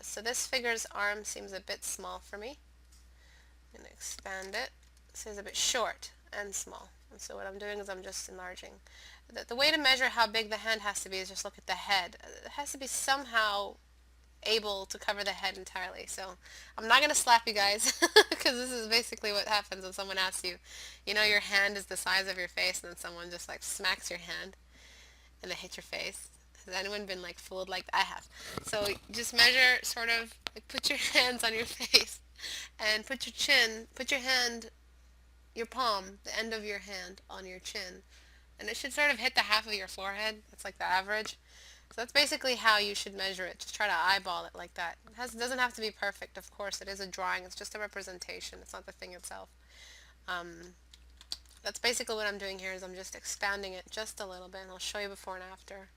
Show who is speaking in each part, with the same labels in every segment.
Speaker 1: So this figure's arm seems a bit small for me. I'm going to expand it. It seems a bit short and small. And so what I'm doing is I'm just enlarging. The way to measure how big the hand has to be is just look at the head. It has to be somehow able to cover the head entirely. So I'm not going to slap you guys because this is basically what happens when someone asks you, you know, your hand is the size of your face, and then someone just like smacks your hand and they hit your face. Has anyone been like fooled like I have? So just measure sort of like put your hands on your face and put your chin, put your hand, your palm, the end of your hand on your chin, and it should sort of hit the half of your forehead. That's like the average. So that's basically how you should measure it. Just try to eyeball it like that. Doesn't have to be perfect, of course. It is a drawing. It's just a representation. It's not the thing itself. Um, that's basically what I'm doing here is I'm just expanding it just a little bit, and I'll show you before and after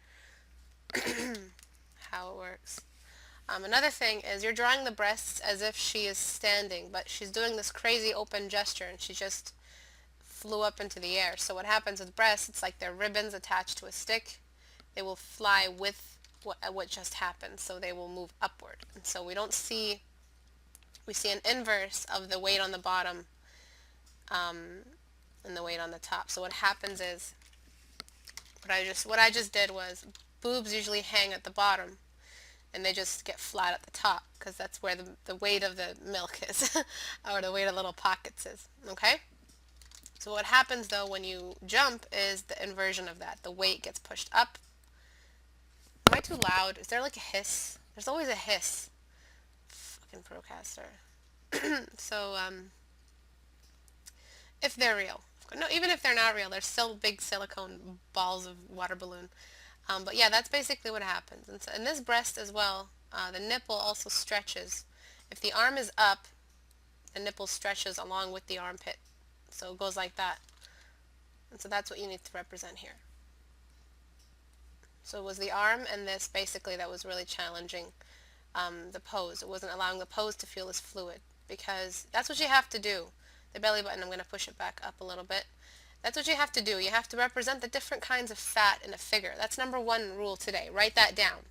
Speaker 1: how it works. Another thing is you're drawing the breasts as if she is standing, but she's doing this crazy open gesture, and she just flew up into the air. So what happens with breasts, it's like they're ribbons attached to a stick. They will fly with what just happened, so they will move upward. And so we see an inverse of the weight on the bottom and the weight on the top. So what happens is, what I just did was, boobs usually hang at the bottom, and they just get flat at the top, because that's where the weight of the milk is, or the weight of little pockets is, okay? So what happens though when you jump is the inversion of that. The weight gets pushed up. Am I too loud? Is there like a hiss? There's always a hiss. Fucking Procaster. So, if they're real. No, even if they're not real, they're still big silicone balls of water balloon. But yeah, that's basically what happens. And, so, and this breast as well, the nipple also stretches. If the arm is up, the nipple stretches along with the armpit. So it goes like that. And so that's what you need to represent here. So it was the arm and this basically that was really challenging the pose. It wasn't allowing the pose to feel as fluid, because that's what you have to do. The belly button, I'm going to push it back up a little bit. That's what you have to do. You have to represent the different kinds of fat in a figure. That's number one rule today. Write that down.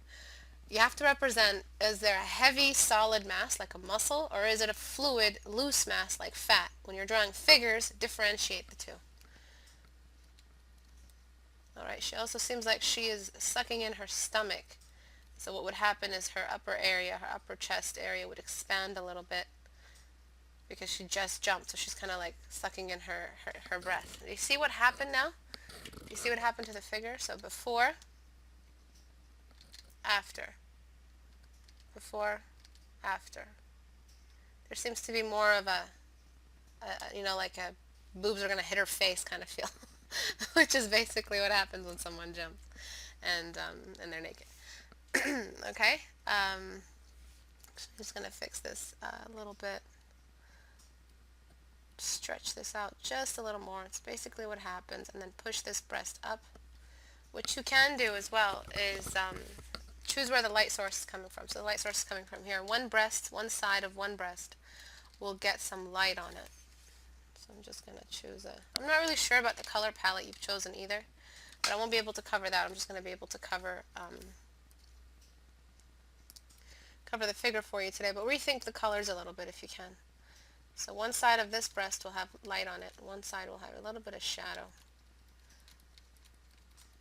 Speaker 1: You have to represent, is there a heavy, solid mass like a muscle, or is it a fluid, loose mass like fat? When you're drawing figures, differentiate the two. Alright, she also seems like she is sucking in her stomach. So what would happen is her upper area, her upper chest area would expand a little bit because she just jumped, so she's kind of like sucking in her breath. Do you see what happened now? Do you see what happened to the figure? So before, after. Before, after. There seems to be more of a you know, like a boobs are going to hit her face kind of feel, which is basically what happens when someone jumps and they're naked. Okay, I'm just going to fix this a little bit. Stretch this out just a little more. It's basically what happens, and then push this breast up. What you can do as well is choose where the light source is coming from. So the light source is coming from here. One breast, one side of one breast will get some light on it. So I'm just going to choose I'm not really sure about the color palette you've chosen either, but I won't be able to cover that. I'm just going to be able to cover the figure for you today, but rethink the colors a little bit if you can. So one side of this breast will have light on it, one side will have a little bit of shadow.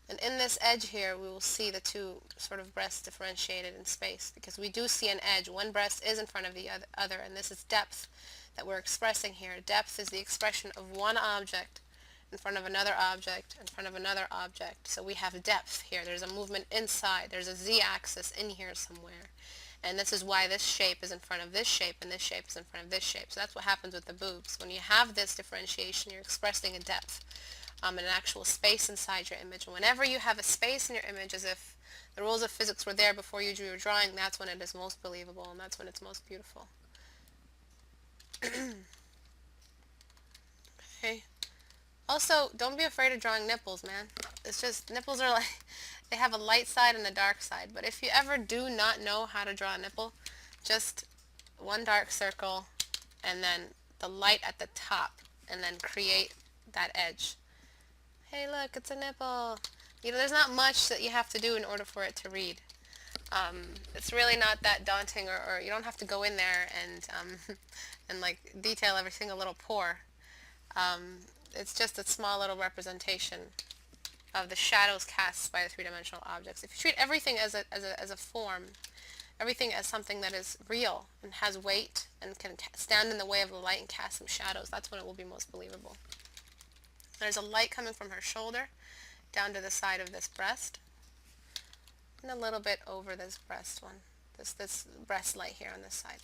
Speaker 1: And in this edge here, we will see the two sort of breasts differentiated in space, because we do see an edge. One breast is in front of the other, and this is depth that we're expressing here. Depth is the expression of one object in front of another object, in front of another object. So we have depth here. There's a movement inside. There's a z-axis in here somewhere. And this is why this shape is in front of this shape, and this shape is in front of this shape. So that's what happens with the boobs. When you have this differentiation, you're expressing a depth, an actual space inside your image. And whenever you have a space in your image, as if the rules of physics were there before you drew your drawing, that's when it is most believable, and that's when it's most beautiful. Okay. Also, don't be afraid of drawing nipples, man. It's just, nipples are like, they have a light side and a dark side. But if you ever do not know how to draw a nipple, just one dark circle and then the light at the top, and then create that edge. Hey, look, it's a nipple. You know, there's not much that you have to do in order for it to read. It's really not that daunting, or you don't have to go in there and and like detail every single little pore. It's just a small little representation of the shadows cast by the three-dimensional objects. If you treat everything as a form, everything as something that is real and has weight and can stand in the way of the light and cast some shadows, that's when it will be most believable. There's a light coming from her shoulder down to the side of this breast, and a little bit over this breast one, this breast light here on this side.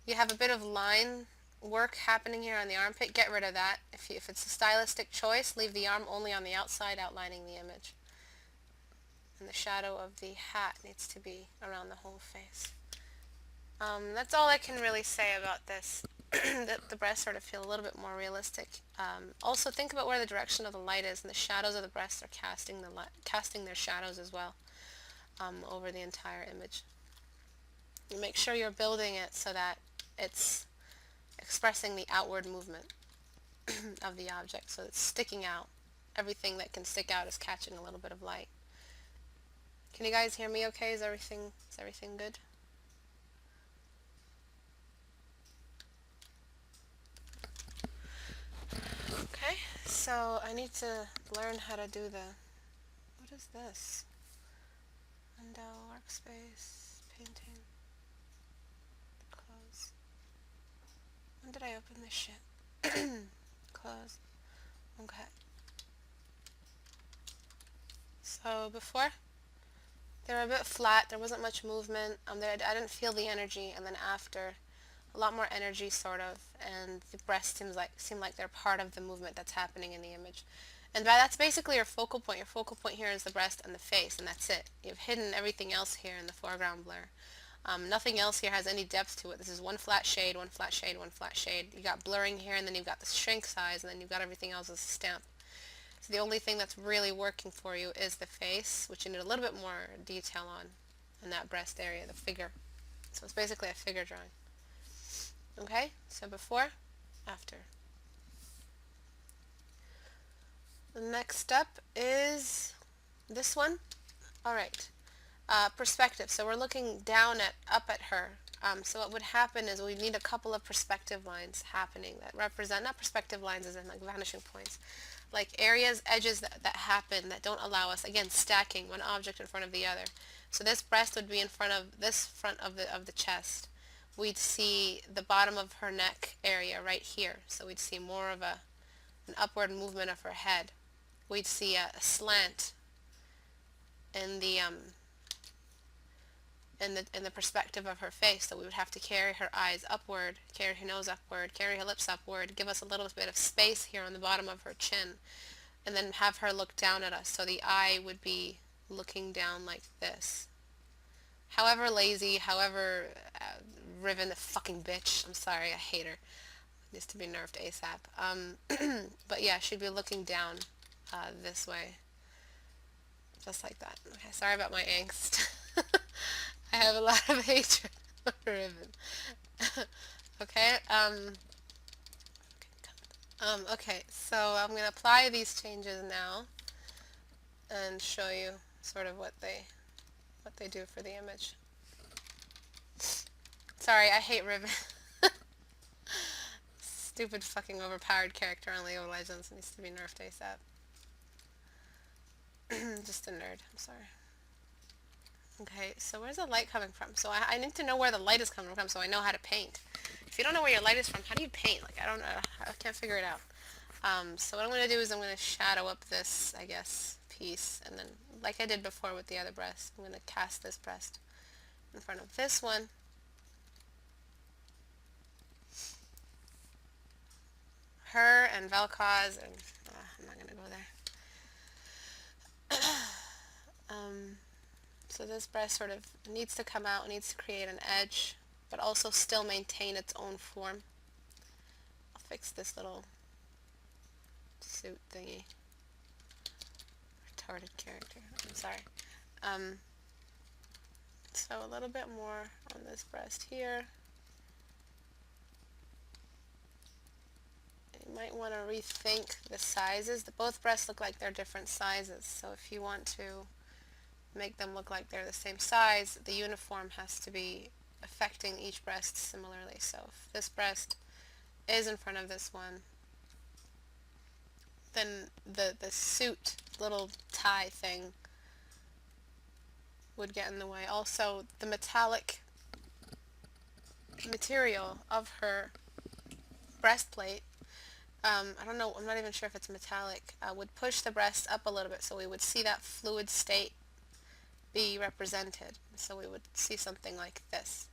Speaker 1: You have a bit of line work happening here on the armpit. Get rid of that. If it's a stylistic choice, leave the arm only on the outside, outlining the image. And the shadow of the hat needs to be around the whole face. That's all I can really say about this. The breasts sort of feel a little bit more realistic. Also, think about where the direction of the light is, and the shadows of the breasts are casting their shadows as well over the entire image. You make sure you're building it so that it's expressing the outward movement of the object, so it's sticking out. Everything that can stick out is catching a little bit of light. Can you guys hear me okay? Is everything good? Okay, so I need to learn how to do what is this? Window, workspace, painting, close. When did I open this shit? Close. Okay. So before, they were a bit flat, there wasn't much movement, I didn't feel the energy, and then after, a lot more energy sort of, and the breasts seem like they're part of the movement that's happening in the image. And that's basically your focal point. Your focal point here is the breast and the face, and that's it. You've hidden everything else here in the foreground blur. Nothing else here has any depth to it. This is one flat shade, one flat shade, one flat shade. You got blurring here, and then you've got the shrink size, and then you've got everything else as a stamp. So the only thing that's really working for you is the face, which you need a little bit more detail on in that breast area, the figure. So it's basically a figure drawing. Okay, so before, after. The next step is this one. Alright, perspective. So we're looking up at her. So what would happen is we need a couple of perspective lines happening that represent, not perspective lines as in like vanishing points, like areas, edges that happen that don't allow us, again, stacking one object in front of the other. So this breast would be in front of this front of the chest. We'd see the bottom of her neck area right here. So we'd see more of an upward movement of her head. We'd see a slant in the perspective of her face, so we would have to carry her eyes upward, carry her nose upward, carry her lips upward, give us a little bit of space here on the bottom of her chin, and then have her look down at us, so the eye would be looking down like this. However lazy, however Riven, the fucking bitch, I'm sorry, I hate her, needs to be nerfed ASAP, but yeah, she'd be looking down this way, just like that. Okay, sorry about my angst. I have a lot of hatred for Riven. Okay, okay, so I'm going to apply these changes now and show you sort of what they do for the image. Sorry, I hate Riven. Stupid fucking overpowered character on League of Legends needs to be nerfed ASAP. Just a nerd, I'm sorry. Okay, so where's the light coming from? So I need to know where the light is coming from so I know how to paint. If you don't know where your light is from, how do you paint? Like, I don't know, I can't figure it out. So what I'm going to do is I'm going to shadow up this, I guess, piece, and then, like I did before with the other breast, I'm going to cast this breast in front of this one. Her and Vel'Koz, and I'm not going to go there. So this breast sort of needs to come out, needs to create an edge, but also still maintain its own form. I'll fix this little suit thingy. Retarded character, I'm sorry. So a little bit more on this breast here. You might want to rethink the sizes. Both breasts look like they're different sizes, so if you want to make them look like they're the same size, the uniform has to be affecting each breast similarly. So if this breast is in front of this one, then the suit little tie thing would get in the way. Also, the metallic material of her breastplate, I don't know, I'm not even sure if it's metallic, would push the breast up a little bit, so we would see that fluid state be represented. So we would see something like this.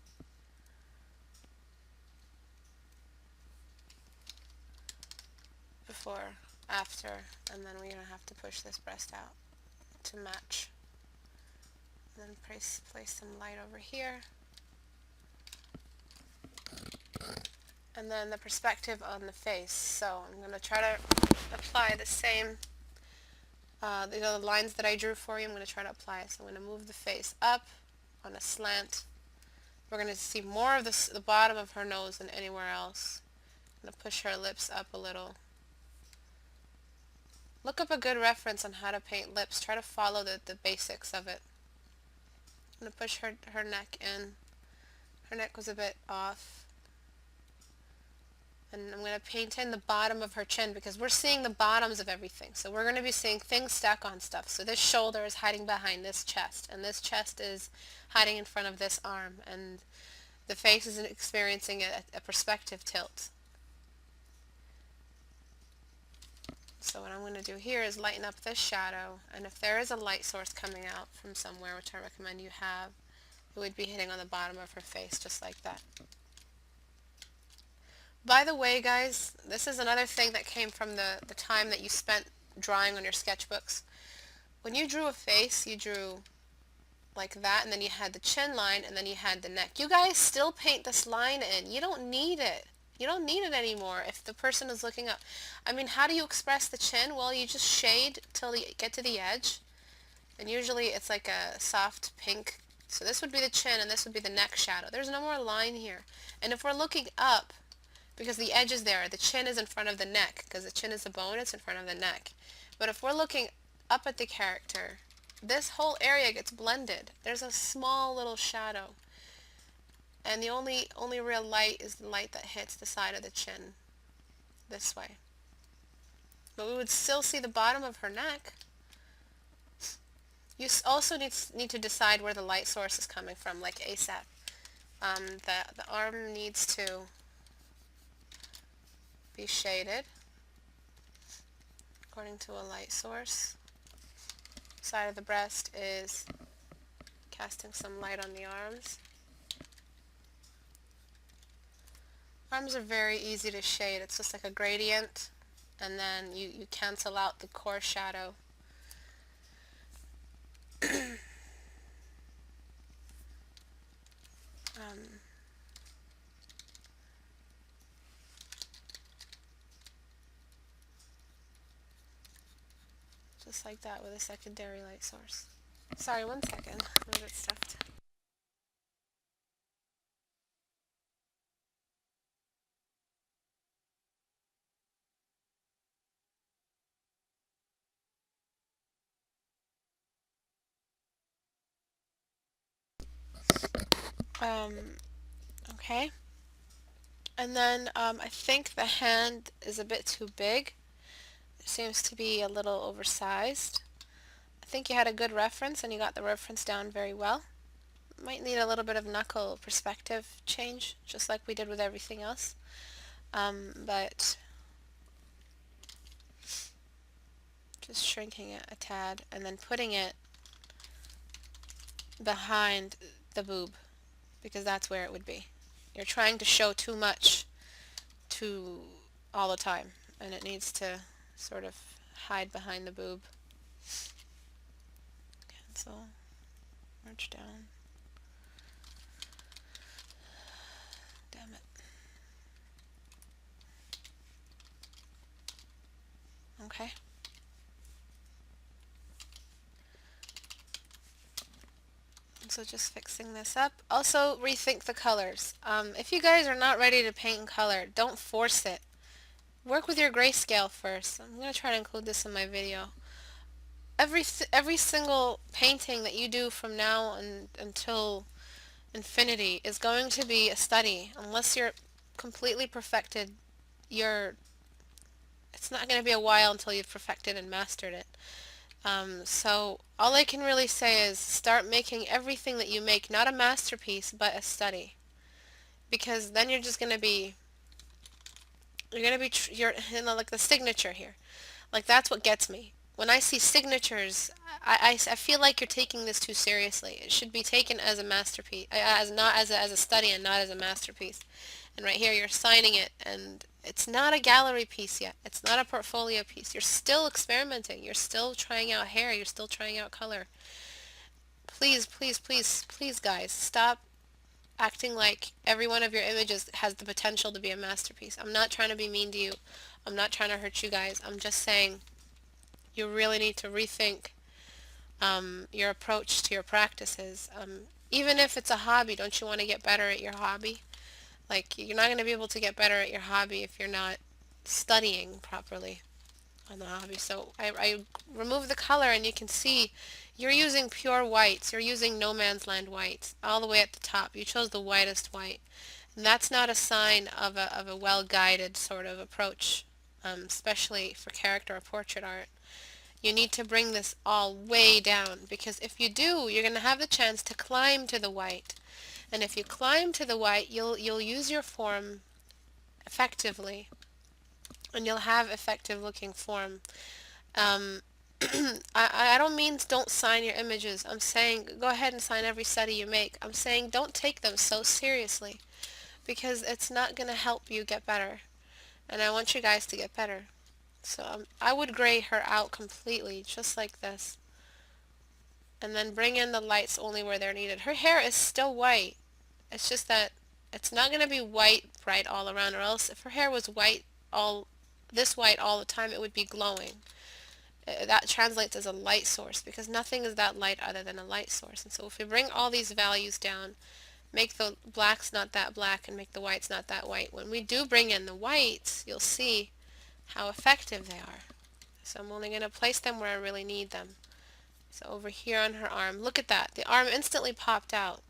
Speaker 1: Before, after, and then we're going to have to push this breast out to match. And then place some light over here. And then the perspective on the face. So I'm going to try to apply the same, the lines that I drew for you, I'm going to try to apply it. So I'm going to move the face up on a slant. We're going to see more of the bottom of her nose than anywhere else. I'm going to push her lips up a little. Look up a good reference on how to paint lips. Try to follow the basics of it. I'm going to push her neck in. Her neck was a bit off. And I'm going to paint in the bottom of her chin because we're seeing the bottoms of everything. So we're going to be seeing things stack on stuff. So this shoulder is hiding behind this chest, and this chest is hiding in front of this arm, and the face is experiencing a perspective tilt. So what I'm going to do here is lighten up this shadow, and if there is a light source coming out from somewhere, which I recommend you have, it would be hitting on the bottom of her face, just like that. By the way, guys, this is another thing that came from the time that you spent drawing on your sketchbooks. When you drew a face, you drew like that, and then you had the chin line, and then you had the neck. You guys still paint this line in. You don't need it. You don't need it anymore if the person is looking up. I mean, how do you express the chin? Well, you just shade till you get to the edge, and usually it's like a soft pink. So this would be the chin, and this would be the neck shadow. There's no more line here. And if we're looking up, because the edge is there, the chin is in front of the neck, because the chin is the bone, it's in front of the neck. But if we're looking up at the character, this whole area gets blended. There's a small little shadow. And the only real light is the light that hits the side of the chin this way. But we would still see the bottom of her neck. You also need to decide where the light source is coming from, like ASAP. The arm needs to be shaded according to a light source. Side of the breast is casting some light on the arms. Arms are very easy to shade. It's just like a gradient, and then you cancel out the core shadow. Just like that with a secondary light source. Sorry, one second. I'm a bit stuffed. Okay. And then I think the hand is a bit too big. It seems to be a little oversized. I think you had a good reference and you got the reference down very well. Might need a little bit of knuckle perspective change, just like we did with everything else. But just shrinking it a tad and then putting it behind the boob, because that's where it would be. You're trying to show too much all the time, and it needs to sort of hide behind the boob. Cancel, merge down. Damn it. Okay. So just fixing this up. Also, rethink the colors. If you guys are not ready to paint in color, don't force it. Work with your grayscale first. I'm going to try to include this in my video. every single painting that you do from now until infinity is going to be a study. Unless you're completely perfected, you're it's not going to be a while until you've perfected and mastered it. So all I can really say is start making everything that you make not a masterpiece but a study, because then you're just going to be you're like the signature here. Like that's what gets me. When I see signatures, I feel like you're taking this too seriously. It should be taken as a masterpiece, as not as a study and not as a masterpiece. And right here you're signing it, and it's not a gallery piece yet. It's not a portfolio piece. You're still experimenting. You're still trying out hair. You're still trying out color. Please, please, please, please, guys, stop acting like every one of your images has the potential to be a masterpiece. I'm not trying to be mean to you. I'm not trying to hurt you guys. I'm just saying you really need to rethink your approach to your practices. Even if it's a hobby, don't you want to get better at your hobby? Like, you're not going to be able to get better at your hobby if you're not studying properly on the hobby. So I remove the color, and you can see you're using pure whites. You're using no man's land whites all the way at the top. You chose the whitest white. And that's not a sign of a well-guided sort of approach, especially for character or portrait art. You need to bring this all way down, because if you do, you're going to have the chance to climb to the white. And if you climb to the white, you'll use your form effectively, and you'll have effective looking form. Um, I don't mean don't sign your images. I'm saying go ahead and sign every study you make. I'm saying don't take them so seriously, because it's not going to help you get better. And I want you guys to get better. So I would gray her out completely, just like this. And then bring in the lights only where they're needed. Her hair is still white. It's just that it's not going to be white bright all around, or else if her hair was this white all the time, it would be glowing. That translates as a light source, because nothing is that light other than a light source. And so if we bring all these values down, make the blacks not that black and make the whites not that white, when we do bring in the whites, you'll see how effective they are. So I'm only going to place them where I really need them. So over here on her arm, look at that. The arm instantly popped out.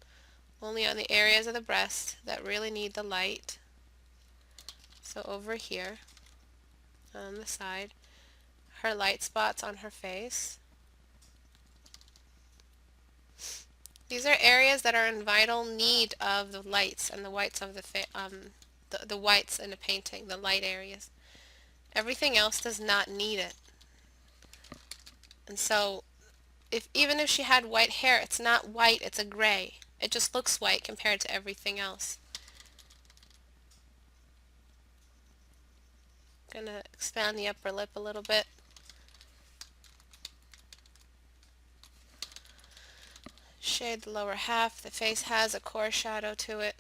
Speaker 1: Only on the areas of the breast that really need the light. So over here on the side, her light spots on her face. These are areas that are in vital need of the lights and the whites of the whites in a painting, the light areas. Everything else does not need it. And so even if she had white hair, it's not white, it's a gray. It just looks white compared to everything else. I'm going to expand the upper lip a little bit. Shade the lower half. The face has a core shadow to it.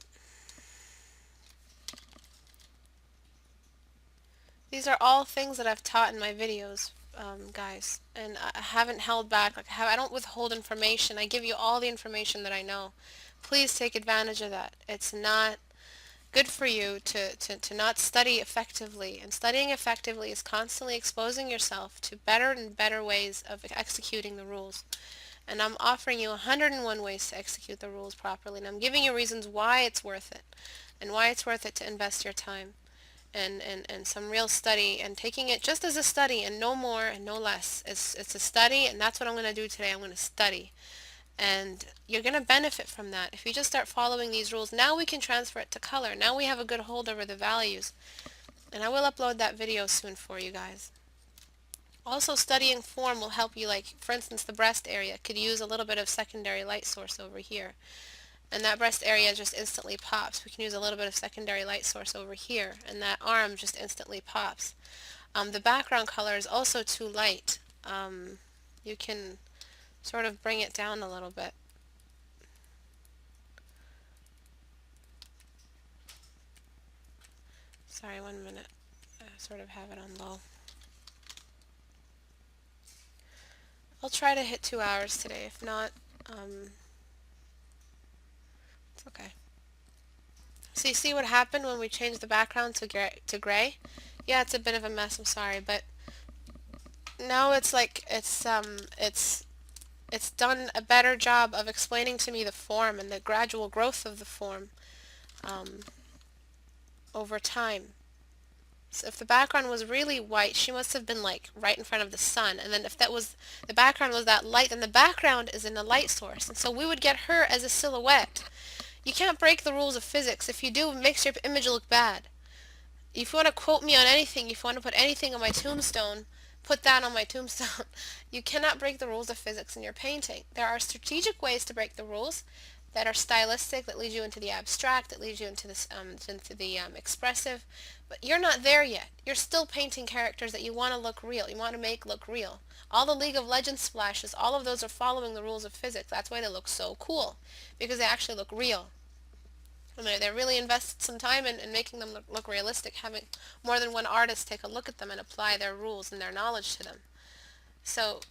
Speaker 1: These are all things that I've taught in my videos, guys, and I haven't held back. Like I don't withhold information. I give you all the information that I know. Please take advantage of that. It's not good for you to not study effectively, and studying effectively is constantly exposing yourself to better and better ways of executing the rules. And I'm offering you 101 ways to execute the rules properly, and I'm giving you reasons why it's worth it, and why it's worth it to invest your time and some real study, and taking it just as a study and no more and no less. It's a study, and that's what I'm going to do today. I'm going to study. And you're going to benefit from that. If you just start following these rules, now we can transfer it to color. Now we have a good hold over the values. And I will upload that video soon for you guys. Also, studying form will help you, like, for instance, the breast area could use a little bit of secondary light source over here. And that breast area just instantly pops. We can use a little bit of secondary light source over here, and that arm just instantly pops. The background color is also too light. You can sort of bring it down a little bit. Sorry, 1 minute. I sort of have it on low. I'll try to hit 2 hours today. If not, it's okay. So you see what happened when we changed the background to gray? Yeah, it's a bit of a mess, I'm sorry, but now it's like it's done a better job of explaining to me the form and the gradual growth of the form um, over time. So if the background was really white, she must have been like right in front of the sun. And then if that was the background was that light, then the background is in a light source. And so we would get her as a silhouette. You can't break the rules of physics. If you do, it makes your image look bad. If you want to quote me on anything, if you want to put anything on my tombstone, put that on my tombstone. You cannot break the rules of physics in your painting. There are strategic ways to break the rules that are stylistic, that lead you into the abstract, that lead you into this into the expressive, but you're not there yet. You're still painting characters that you want to look real. You want to make look real. All the League of Legends splashes, all of those are following the rules of physics. That's why they look so cool, because they actually look real. And they really invested some time in making them look realistic, having more than one artist take a look at them and apply their rules and their knowledge to them. So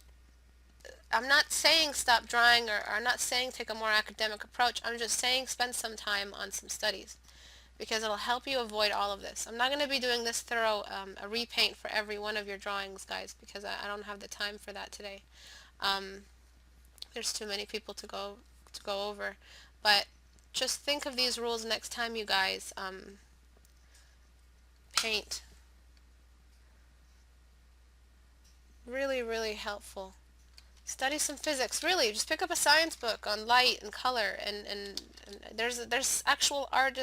Speaker 1: I'm not saying stop drawing, or I'm not saying take a more academic approach. I'm just saying spend some time on some studies, because it'll help you avoid all of this. I'm not going to be doing this thorough a repaint for every one of your drawings, guys, because I don't have the time for that today. Um, there's too many people to go over. But just think of these rules next time you guys paint. Really, really helpful. Study some physics. Really, just pick up a science book on light and color, and there's actual art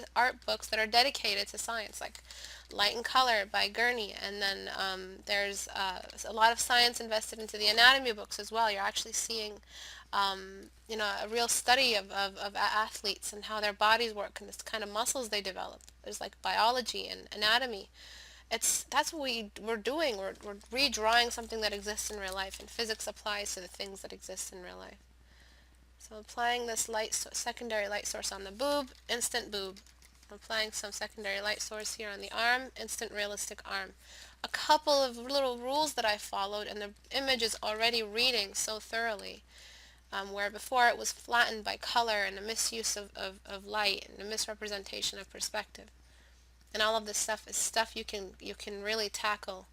Speaker 1: books that are dedicated to science, like Light and Color by Gurney, and then there's a lot of science invested into the anatomy books as well. You're actually seeing a real study of athletes and how their bodies work and the kind of muscles they develop. There's like biology and anatomy. That's what we're doing. We're redrawing something that exists in real life, and physics applies to the things that exist in real life. So applying this secondary light source on the boob, instant boob. Applying some secondary light source here on the arm, instant realistic arm. A couple of little rules that I followed, and the image is already reading so thoroughly. Where before it was flattened by color and a misuse of light and a misrepresentation of perspective. And all of this stuff is stuff you can really tackle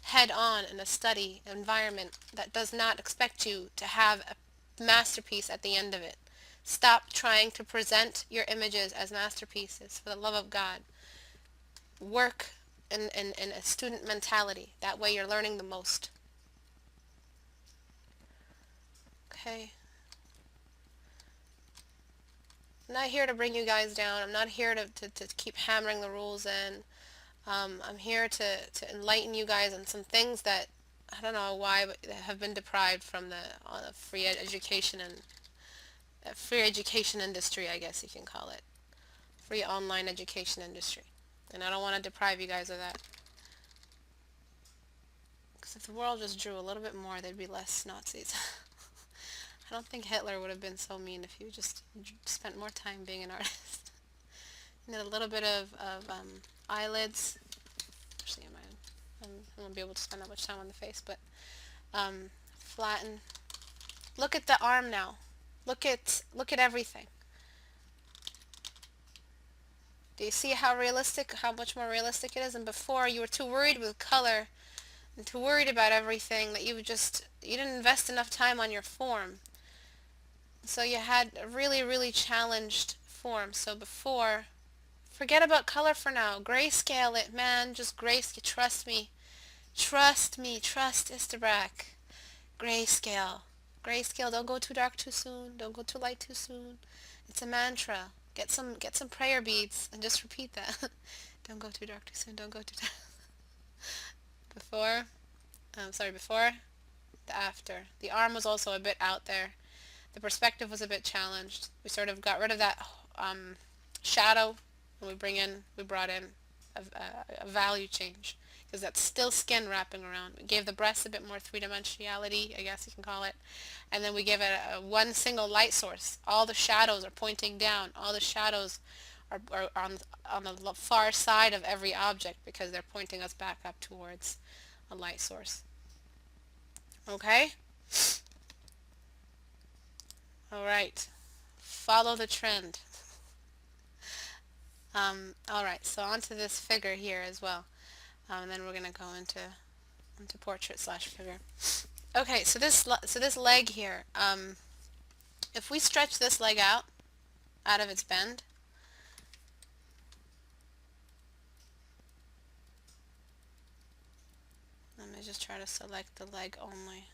Speaker 1: head on in a study environment that does not expect you to have a masterpiece at the end of it. Stop trying to present your images as masterpieces, for the love of God. Work in a student mentality. That way you're learning the most. Okay. I'm not here to bring you guys down. I'm not here to keep hammering the rules in. I'm here to enlighten you guys on some things that I don't know why, but have been deprived from the free education and free education industry, I guess you can call it. Free online education industry. And I don't want to deprive you guys of that. Because if the world just drew a little bit more, there'd be less Nazis. I don't think Hitler would have been so mean if he just spent more time being an artist. You need a little bit of eyelids. Actually, I won't be able to spend that much time on the face, but flatten. Look at the arm now. Look at everything. Do you see how much more realistic it is? And before, you were too worried with color and too worried about everything that you didn't invest enough time on your form. So you had a really, really challenged form. So before, forget about color for now. Grayscale it, man. Just grayscale. Trust me. Trust me. Trust Istebrak. Grayscale. Grayscale. Don't go too dark too soon. Don't go too light too soon. It's a mantra. Get some prayer beads and just repeat that. Don't go too dark too soon. Don't go too dark. Before, the after. The arm was also a bit out there. The perspective was a bit challenged. We sort of got rid of that shadow, and we brought in a value change, because that's still skin wrapping around. We gave the breasts a bit more three-dimensionality, I guess you can call it, and then we gave it one single light source. All the shadows are pointing down. All the shadows are on the far side of every object, because they're pointing us back up towards a light source. Okay? Alright. Follow the trend. Alright, so onto this figure here as well. And then we're going to go into into portrait slash figure. Okay, so this leg here, if we stretch this leg out of its bend, let me just try to select the leg only.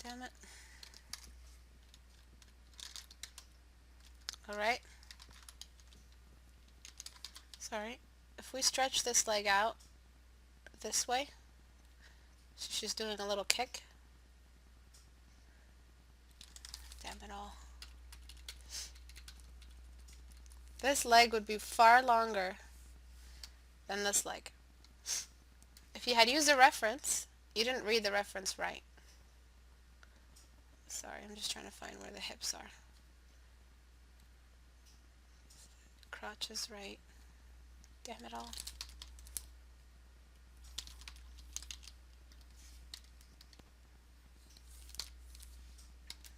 Speaker 1: Damn it. Alright. Sorry. If we stretch this leg out this way, so she's doing a little kick. Damn it all. This leg would be far longer than this leg. If you had used a reference, you didn't read the reference right. Sorry, I'm just trying to find where the hips are. Crotch is right. Damn it all.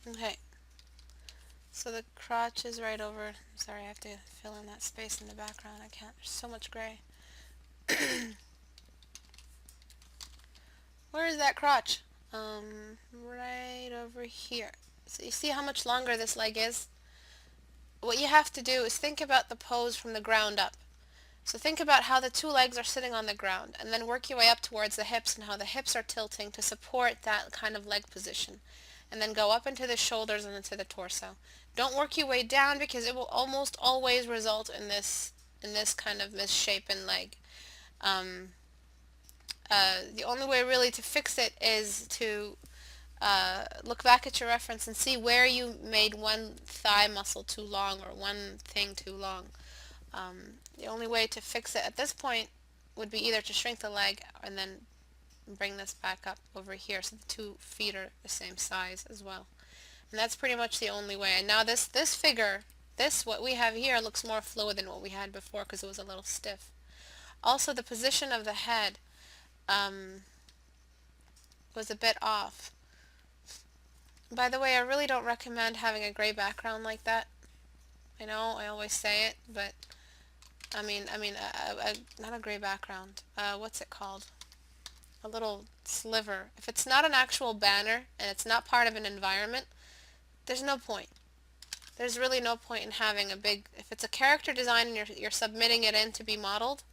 Speaker 1: Okay. So the crotch is right over. Sorry, I have to fill in that space in the background. I can't. There's so much gray. Where is that crotch? Right over here. So you see how much longer this leg is? What you have to do is think about the pose from the ground up. So think about how the two legs are sitting on the ground, and then work your way up towards the hips and how the hips are tilting to support that kind of leg position. And then go up into the shoulders and into the torso. Don't work your way down because it will almost always result in this kind of misshapen leg. The only way really to fix it is to look back at your reference and see where you made one thigh muscle too long or one thing too long. The only way to fix it at this point would be either to shrink the leg and then bring this back up over here so the 2 feet are the same size as well. And that's pretty much the only way. And now this figure, what we have here looks more fluid than what we had before because it was a little stiff. Also, the position of the head was a bit off. By the way, I really don't recommend having a gray background like that. I know I always say it, but I mean, not a gray background. What's it called? A little sliver. If it's not an actual banner and it's not part of an environment, there's no point. There's really no point in having a big. If it's a character design and you're submitting it in to be modeled,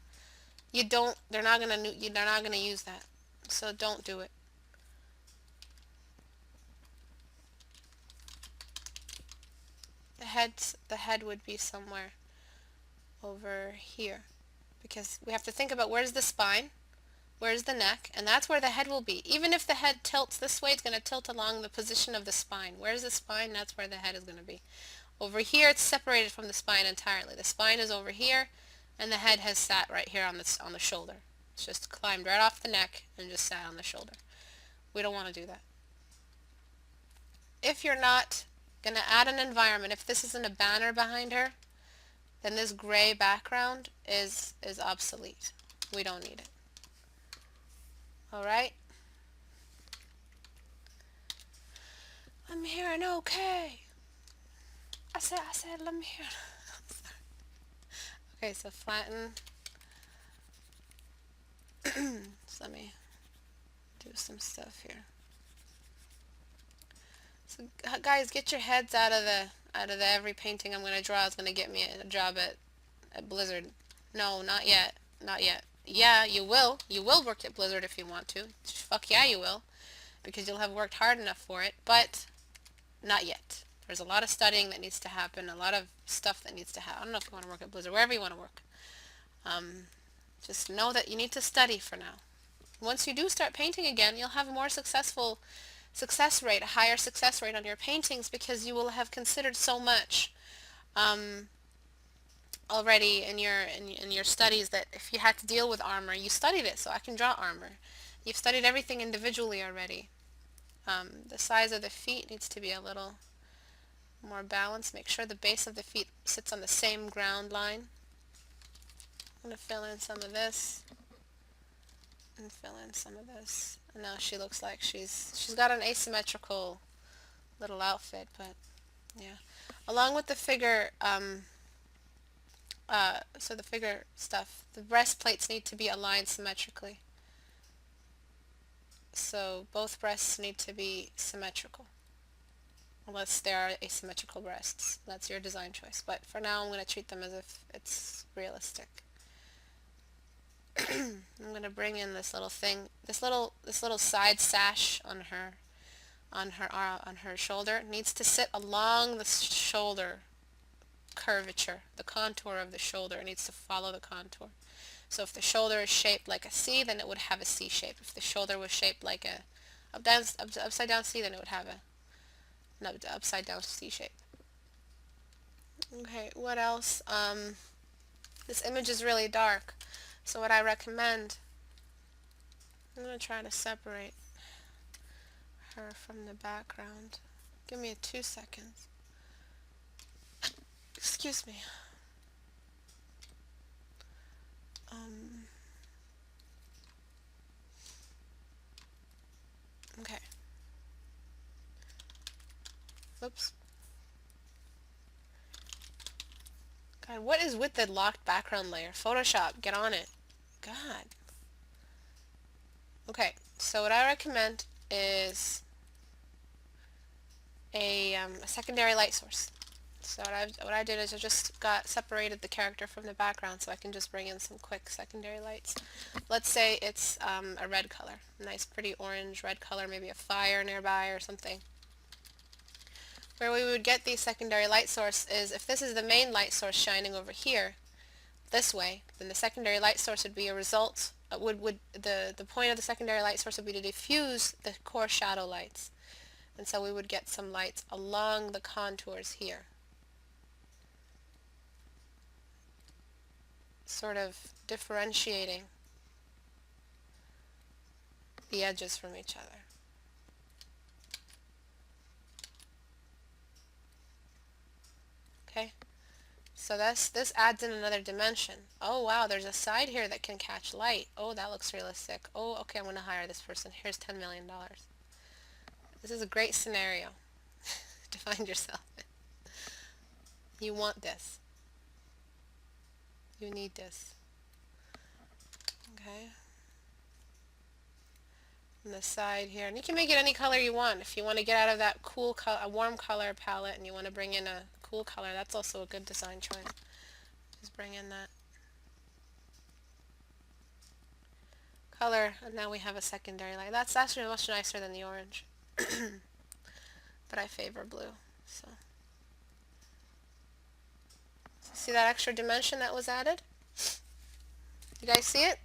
Speaker 1: they're not gonna use that. So don't do it. The head would be somewhere over here because we have to think about where's the spine, where's the neck, and that's where the head will be. Even if the head tilts this way, it's going to tilt along the position of the spine. Where's the spine? That's where the head is going to be. Over here, it's separated from the spine entirely. The spine is over here, and the head has sat right here on the shoulder. It's just climbed right off the neck and just sat on the shoulder. We don't want to do that. If you're not going to add an environment, if this isn't a banner behind her, then this gray background is obsolete. We don't need it. Alright? I'm hearing okay. I said, let me hear. Okay, so flatten. So let me do some stuff here. So guys, get your heads out of the every painting I'm gonna draw is gonna get me a job at Blizzard. No, not yet. Not yet. Yeah, you will. You will work at Blizzard if you want to. Fuck yeah, you will. Because you'll have worked hard enough for it. But not yet. There's a lot of studying that needs to happen. A lot of stuff that needs to happen. I don't know if you want to work at Blizzard. Wherever you want to work. Just know that you need to study for now. Once you do start painting again, you'll have a more successful success rate, a higher success rate on your paintings because you will have considered so much already in your studies that if you had to deal with armor, you studied it, so I can draw armor. You've studied everything individually already. The size of the feet needs to be a little more balanced. Make sure the base of the feet sits on the same ground line. I'm going to fill in some of this and fill in some of this. And now she looks like she's got an asymmetrical little outfit, but yeah. Along with the figure, so the figure stuff, the breastplates need to be aligned symmetrically. So both breasts need to be symmetrical, unless they are asymmetrical breasts. That's your design choice. But for now, I'm going to treat them as if it's realistic. I'm going to bring in this little thing, this little side sash on her shoulder. It needs to sit along the shoulder curvature, the contour of the shoulder. It needs to follow the contour. So if the shoulder is shaped like a C, then it would have a C shape. If the shoulder was shaped like a upside down C, then it would have an upside down C shape. Okay, what else? This image is really dark, so what I recommend, I'm going to try to separate her from the background. Give me 2 seconds. Excuse me. Okay. Whoops. God, what is with the locked background layer? Photoshop, get on it. God. Okay, so what I recommend is a secondary light source. So what I did is I just separated the character from the background so I can just bring in some quick secondary lights. Let's say it's a red color, a nice pretty orange red color, maybe a fire nearby or something. Where we would get the secondary light source is if this is the main light source shining over here, this way, then the secondary light source would be a result, the point of the secondary light source would be to diffuse the core shadow lights. And so we would get some lights along the contours here, sort of differentiating the edges from each other. Okay, so this adds in another dimension. Oh wow, there's a side here that can catch light. Oh, that looks realistic. Oh, okay, I'm going to hire this person. Here's $10 million. This is a great scenario to find yourself in. You want this. You need this. Okay. On the side here, and you can make it any color you want. If you want to get out of that cool color, a warm color palette, and you want to bring in a cool color, that's also a good design choice. Just bring in that color, and now we have a secondary light. That's actually much nicer than the orange. But I favor blue. So see that extra dimension that was added? You guys see it?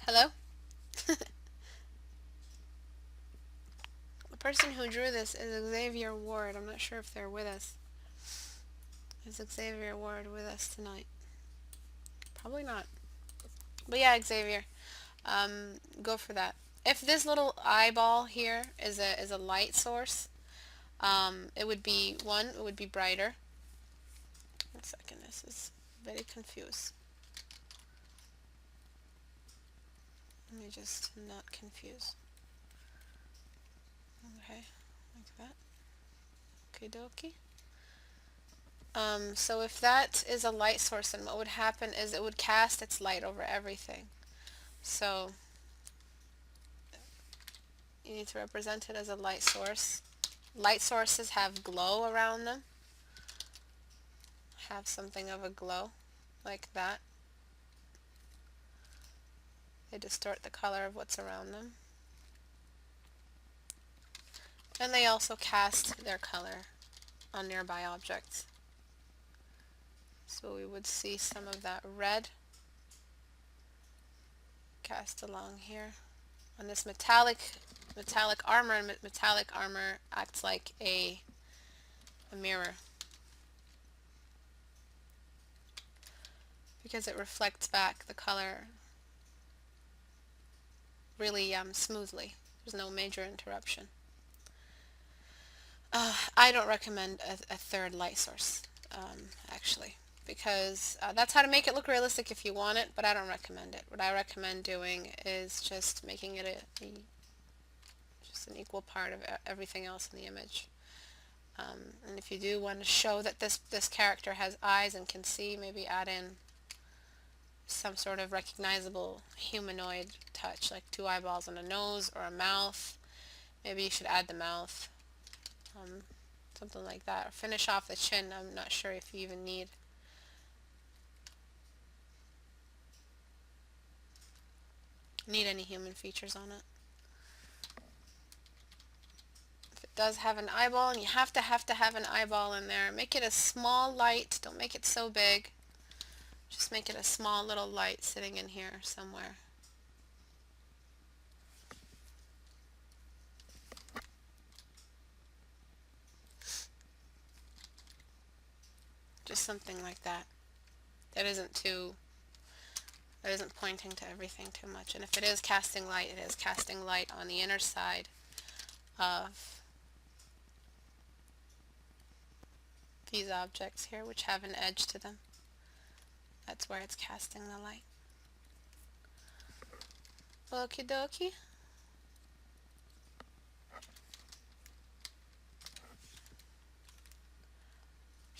Speaker 1: Hello? The person who drew this is Xavier Ward. I'm not sure if they're with us. Is Xavier Ward with us tonight? Probably not. But yeah, Xavier, go for that. If this little eyeball here is a light source, it would be brighter. 1 second, this is very confused. Let me just not confuse. Okay, like that. Okie dokie. So if that is a light source, then what would happen is it would cast its light over everything. So you need to represent it as a light source. Light sources have glow around them. Have something of a glow, like that. They distort the color of what's around them. And they also cast their color on nearby objects. So we would see some of that red cast along here. On this metallic armor, and metallic armor acts like a mirror, because it reflects back the color really smoothly. There's no major interruption. I don't recommend a third light source, actually, because that's how to make it look realistic if you want it, but I don't recommend it. What I recommend doing is just making it just an equal part of everything else in the image. And if you do want to show that this character has eyes and can see, maybe add in some sort of recognizable humanoid touch, like 2 eyeballs and a nose or a mouth. Maybe you should add the mouth, something like that. Or finish off the chin. I'm not sure if you even need any human features on it. If it does have an eyeball, and you have to have an eyeball in there, make it a small light. Don't make it so big. Just make it a small little light sitting in here somewhere. Just something like that. That isn't pointing to everything too much. And if it is casting light, it is casting light on the inner side of these objects here, which have an edge to them. That's where it's casting the light. Okie dokie.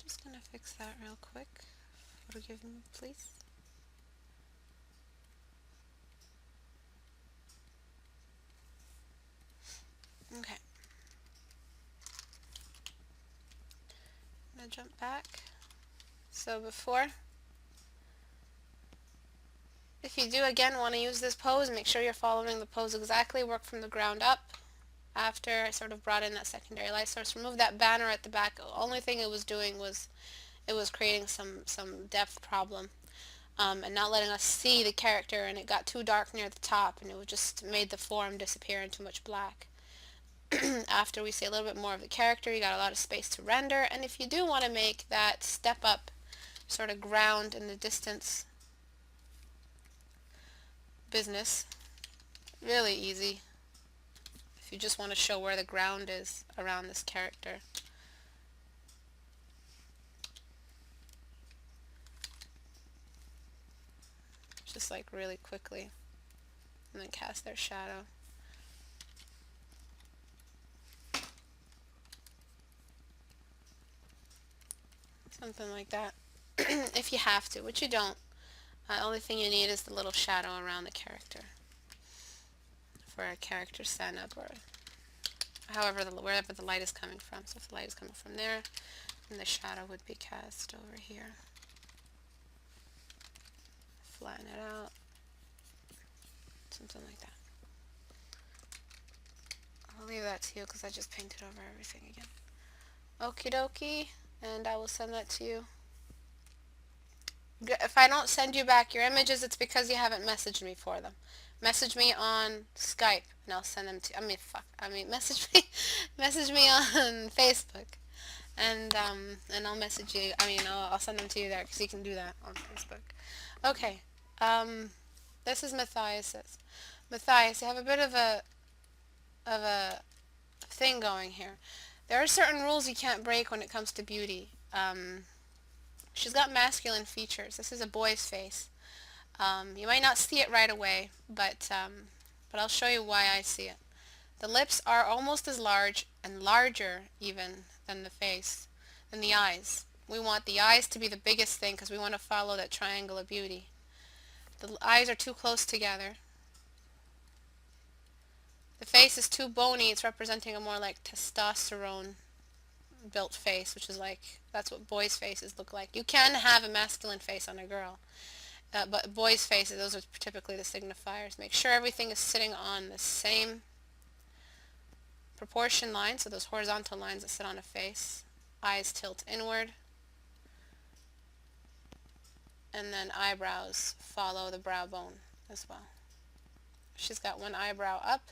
Speaker 1: Just gonna fix that real quick. Forgive me, please. Okay. I'm gonna jump back. So before, if you do again want to use this pose, make sure you're following the pose exactly. Work from the ground up. After I sort of brought in that secondary light source, remove that banner at the back. The only thing it was doing was it was creating some depth problem, and not letting us see the character, and it got too dark near the top, and it just made the form disappear into much black. After we see a little bit more of the character, you got a lot of space to render, and if you do want to make that step up sort of ground in the distance business, really easy. If you just want to show where the ground is around this character, just like really quickly, and then cast their shadow. Something like that. If you have to, which you don't. The only thing you need is the little shadow around the character for a character stand up, or wherever the light is coming from. So if the light is coming from there, then the shadow would be cast over here. Flatten it out. Something like that. I'll leave that to you because I just painted over everything again. Okie dokie, and I will send that to you. If I don't send you back your images, it's because you haven't messaged me for them. Message me on Skype, and I'll send them to. Message me, message me on Facebook, and I'll message you. I'll send them to you there because you can do that on Facebook. Okay. This is Matthias. Matthias, you have a bit of a thing going here. There are certain rules you can't break when it comes to beauty. She's got masculine features. This is a boy's face. You might not see it right away, but I'll show you why I see it. The lips are almost as large and larger even than the face, than the eyes. We want the eyes to be the biggest thing because we want to follow that triangle of beauty. The eyes are too close together. The face is too bony. It's representing a more like testosterone built face, which is like, that's what boys' faces look like. You can have a masculine face on a girl, but boys' faces, those are typically the signifiers. Make sure everything is sitting on the same proportion line, so those horizontal lines that sit on a face. Eyes tilt inward, and then eyebrows follow the brow bone as well. She's got one eyebrow up.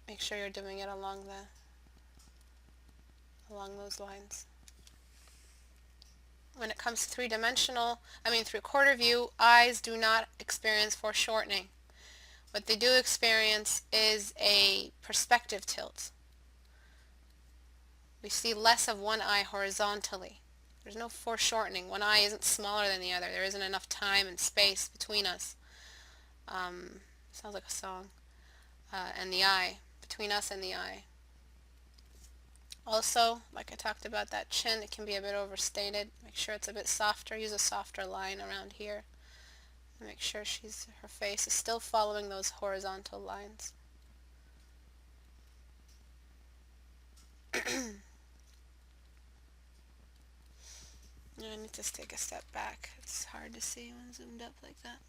Speaker 1: Make sure you're doing it along those lines. When it comes to three-quarter view, eyes do not experience foreshortening. What they do experience is a perspective tilt. We see less of one eye horizontally. There's no foreshortening. One eye isn't smaller than the other. There isn't enough time and space between us. Sounds like a song. And the eye. Between us and the eye. Also, like I talked about that chin, it can be a bit overstated. Make sure it's a bit softer. Use a softer line around here. Make sure her face is still following those horizontal lines. I need to take a step back. It's hard to see when zoomed up like that.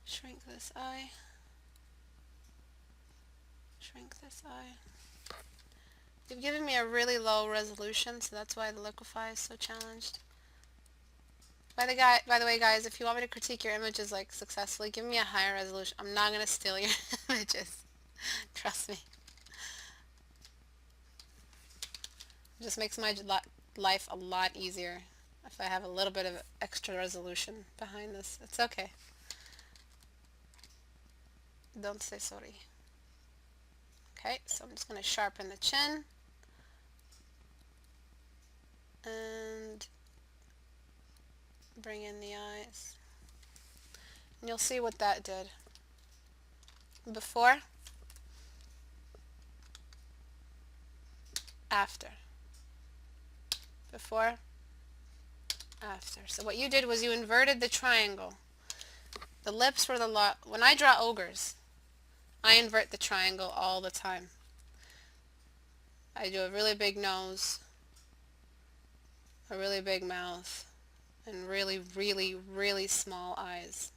Speaker 1: Shrink this eye. Shrink this eye. You've given me a really low resolution, so that's why the liquify is so challenged. By the way, guys, if you want me to critique your images like successfully, give me a higher resolution. I'm not gonna steal your images. Trust me. It just makes my life a lot easier if I have a little bit of extra resolution behind this. It's okay. Don't say sorry. Okay, so I'm just going to sharpen the chin. And bring in the eyes. And you'll see what that did. Before, after. Before, after. So what you did was you inverted the triangle. The lips were when I draw ogres, I invert the triangle all the time. I do a really big nose, a really big mouth, and really, really, really small eyes.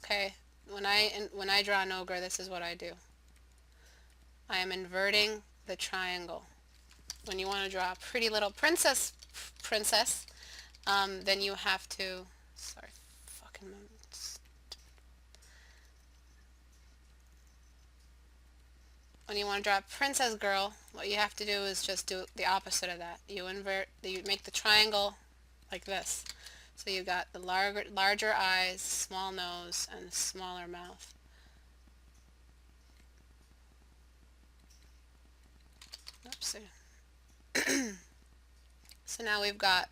Speaker 1: Okay, when I draw an ogre, this is what I do. I am inverting the triangle. When you want to draw a pretty little princess, then you have to, sorry, fucking when you want to draw a princess girl, what you have to do is just do the opposite of that. You make the triangle like this. So you got the larger eyes, small nose, and smaller mouth. Oopsie. So now we've got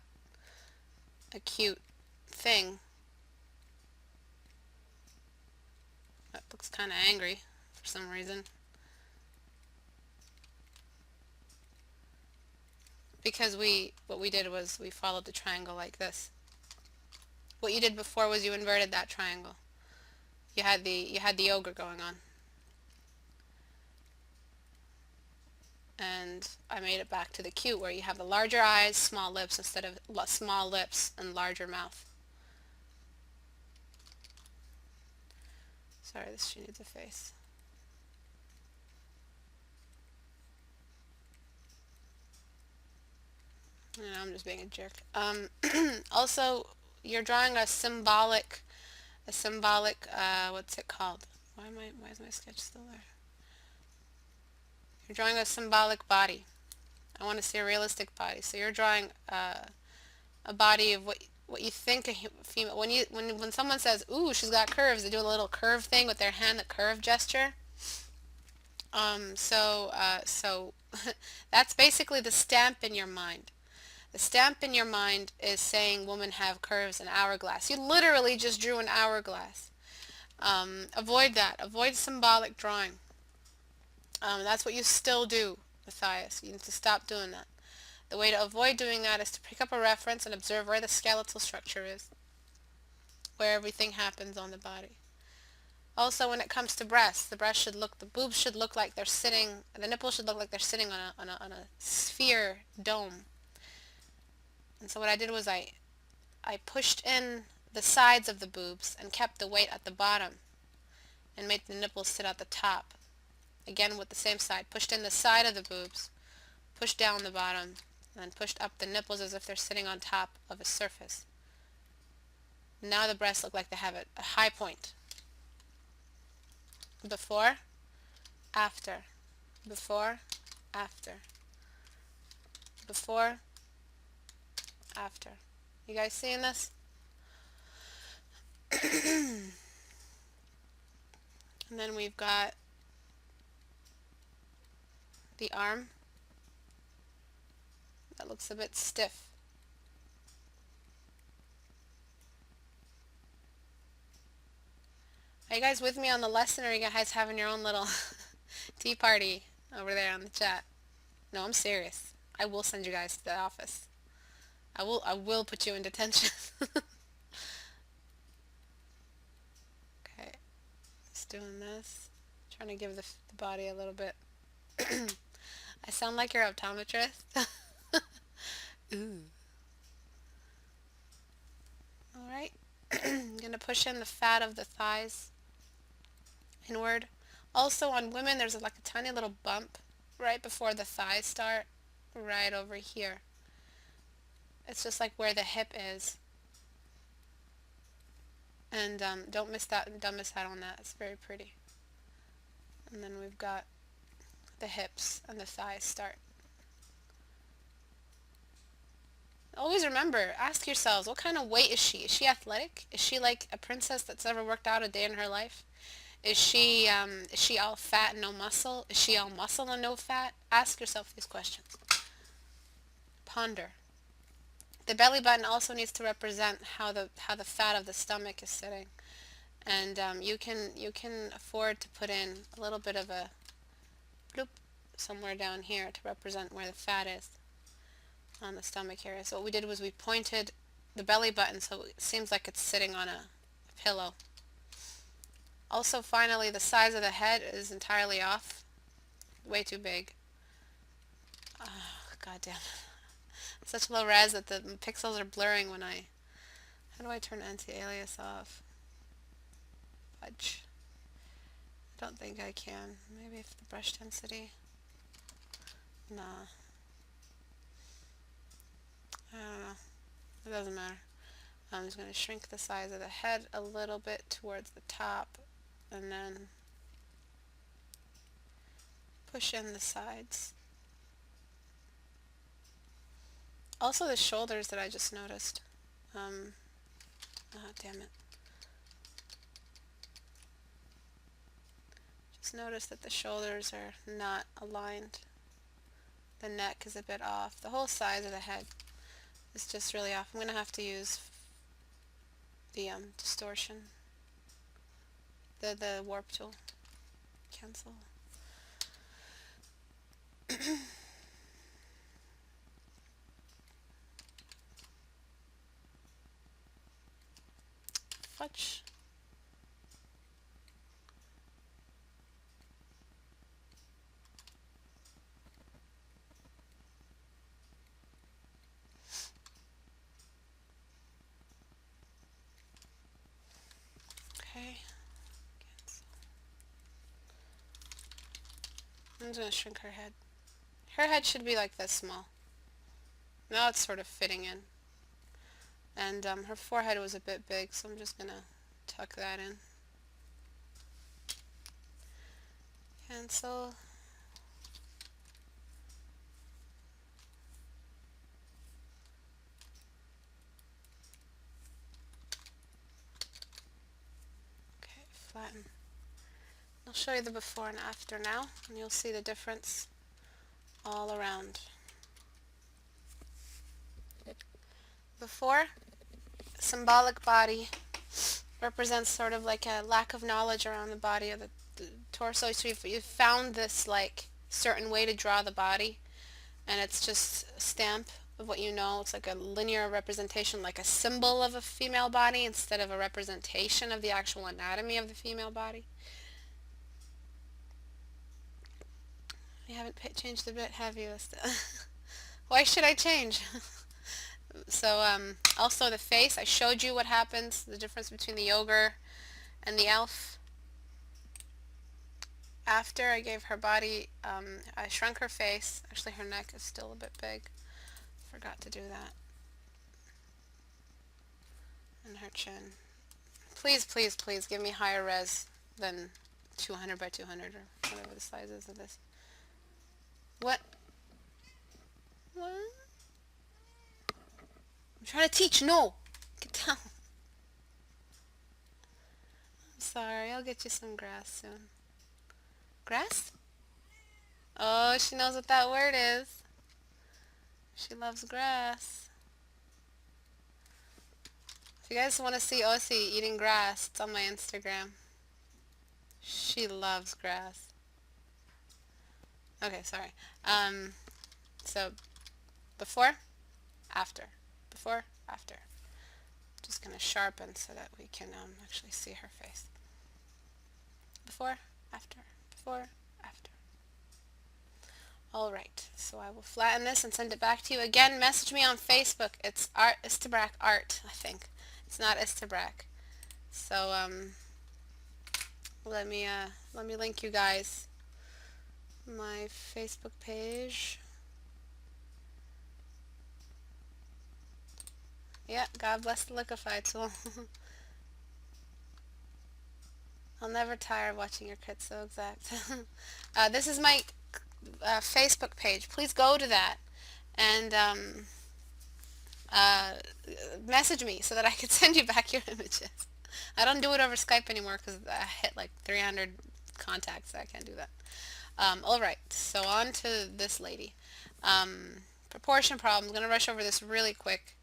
Speaker 1: a cute thing that looks kind of angry for some reason. Because what we did was we followed the triangle like this. What you did before was you inverted that triangle. You had the ogre going on. And I made it back to the cute where you have the larger eyes, small lips instead of small lips and larger mouth. Sorry, she needs a face. I'm just being a jerk. Also, you're drawing a symbolic, what's it called? Why is my sketch still there? You're drawing a symbolic body. I want to see a realistic body. So you're drawing a body of what you think a female. When someone says, "Ooh, she's got curves," they do a little curve thing with their hand, the curve gesture. So that's basically the stamp in your mind. The stamp in your mind is saying women have curves and hourglass. You literally just drew an hourglass. Avoid that. Avoid symbolic drawing. That's what you still do, Matthias. You need to stop doing that. The way to avoid doing that is to pick up a reference and observe where the skeletal structure is, where everything happens on the body. Also, when it comes to breasts, the boobs should look like they're sitting, the nipples should look like they're sitting on a sphere dome. And so what I did was I pushed in the sides of the boobs and kept the weight at the bottom and made the nipples sit at the top. Again with the same side. Pushed in the side of the boobs, pushed down the bottom, and then pushed up the nipples as if they're sitting on top of a surface. Now the breasts look like they have a high point. Before, after. Before, after. Before, after. You guys seeing this? And then we've got the arm. That looks a bit stiff. Are you guys with me on the lesson, or are you guys having your own little Tea party over there on the chat. No, I'm serious. I will send you guys to the office. I will put you in detention. Okay, just doing this. Trying to give the body a little bit. I sound like your optometrist. Ooh. Alright. I'm going to push in the fat of the thighs inward. Also on women there's like a tiny little bump right before the thighs start. Right over here. It's just like where the hip is. And don't miss out on that. It's very pretty. And then we've got the hips and the thighs start. Always remember, ask yourselves, what kind of weight is she? Is she athletic? Is she like a princess that's never worked out a day in her life? Is she all fat and no muscle? Is she all muscle and no fat? Ask yourself these questions. Ponder. The belly button also needs to represent how the fat of the stomach is sitting. And you can afford to put in a little bit of a bloop somewhere down here to represent where the fat is on the stomach area. So what we did was we pointed the belly button so it seems like it's sitting on a pillow. Also, finally, the size of the head is entirely off. Way too big. Oh, God damn it. Such low res that the pixels are blurring when I... How do I turn anti-alias off? Fudge. I don't think I can. Maybe if the brush density... Nah. I don't know. It doesn't matter. I'm just going to shrink the size of the head a little bit towards the top and then push in the sides. Also the shoulders that I just noticed. Oh, damn it. Just notice that the shoulders are not aligned. The neck is a bit off. The whole size of the head is just really off. I'm going to have to use the distortion. The warp tool. Cancel. Fudge. Okay. Cancel. I'm just going to shrink her head. Her head should be like this small. Now it's sort of fitting in. And her forehead was a bit big, so I'm just going to tuck that in. Cancel. Okay, flatten. I'll show you the before and after now, and you'll see the difference all around. Before, symbolic body represents sort of like a lack of knowledge around the body of the torso. So you've found this like certain way to draw the body, and it's just a stamp of what you know. It's like a linear representation, like a symbol of a female body instead of a representation of the actual anatomy of the female body. You haven't changed a bit, have you? Why should I change? So also the face, I showed you what happens, the difference between the ogre and the elf. After I gave her body, I shrunk her face. Actually, her neck is still a bit big. Forgot to do that. And her chin. Please, please, please give me higher res than 200 by 200 or whatever the size is of this. What? What? I'm trying to teach. No! Get down. I'm sorry. I'll get you some grass soon. Grass? Oh, she knows what that word is. She loves grass. If you guys want to see Ossie eating grass, it's on my Instagram. She loves grass. Okay, sorry. So before, after, before, after. Just gonna sharpen so that we can actually see her face. Before, after, before, after. Alright, so I will flatten this and send it back to you. Again, message me on Facebook. It's Istebrak Art, I think. It's not Istebrak. So let me link you guys my Facebook page. Yeah, God bless the liquefy tool. I'll never tire of watching your crits, so exact. This is my Facebook page. Please go to that and message me so that I can send you back your images. I don't do it over Skype anymore because I hit like 300 contacts. I can't do that. Alright, so on to this lady. Proportion problems. I'm going to rush over this really quick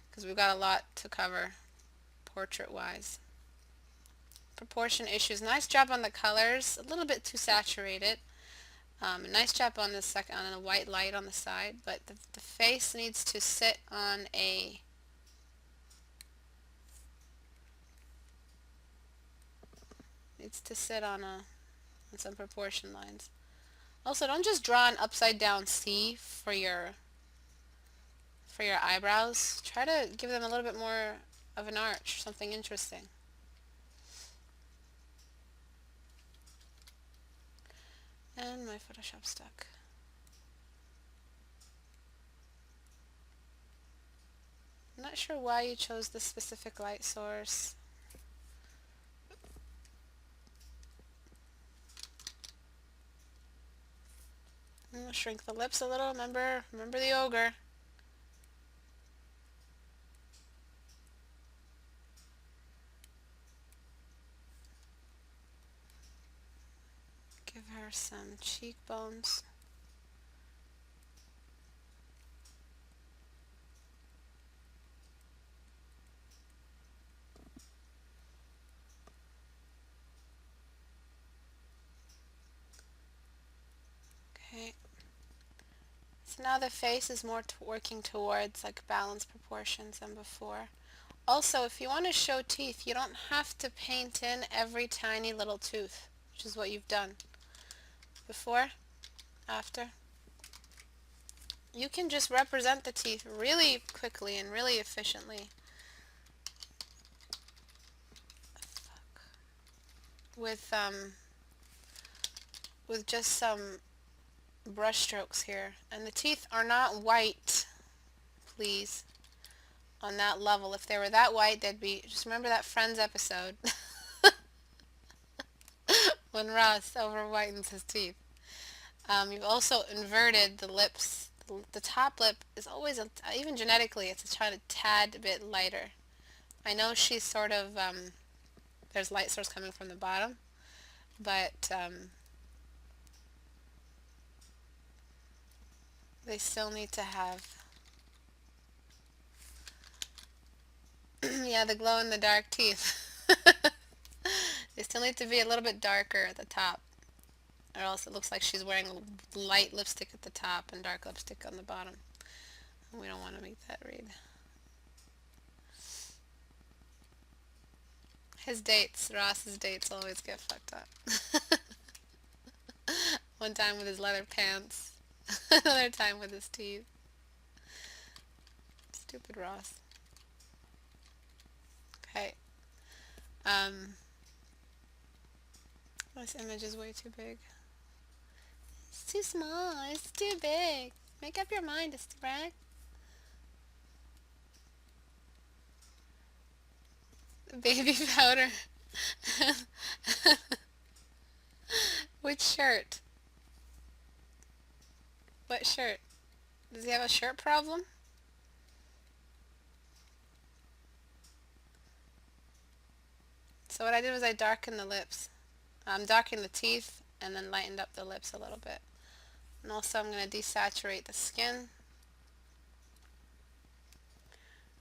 Speaker 1: because we've got a lot to cover portrait-wise. Proportion issues. Nice job on the colors. A little bit too saturated. Nice job on the on the white light on the side, but the face needs to sit on a on some proportion lines. Also, don't just draw an upside down C for your eyebrows. Try to give them a little bit more of an arch, something interesting. And my Photoshop stuck. I'm not sure why you chose this specific light source. Shrink the lips a little. Remember the ogre. Give her some cheekbones. Okay. So now the face is more working towards like balanced proportions than before. Also, if you want to show teeth, you don't have to paint in every tiny little tooth, which is what you've done. Before, after. You can just represent the teeth really quickly and really efficiently with just some brush strokes here. And the teeth are not white, please, on that level. If they were that white, they'd be, just remember that Friends episode when Ross over whitens his teeth. You've also inverted the lips. The top lip is always, even genetically, it's a tad bit lighter. I know she's sort of, there's light source coming from the bottom, but they still need to have, yeah, the glow in the dark teeth. They still need to be a little bit darker at the top, or else it looks like she's wearing light lipstick at the top and dark lipstick on the bottom. We don't want to make that read. His dates, Ross's dates always get fucked up. One time with his leather pants, another time with his teeth. Stupid Ross. Okay. This image is way too big. It's too small. It's too big. Make up your mind, Istebrak. Baby powder. Which shirt? What shirt? Does he have a shirt problem? So what I did was I darkened the lips. Darkened the teeth and then lightened up the lips a little bit. And also I'm going to desaturate the skin.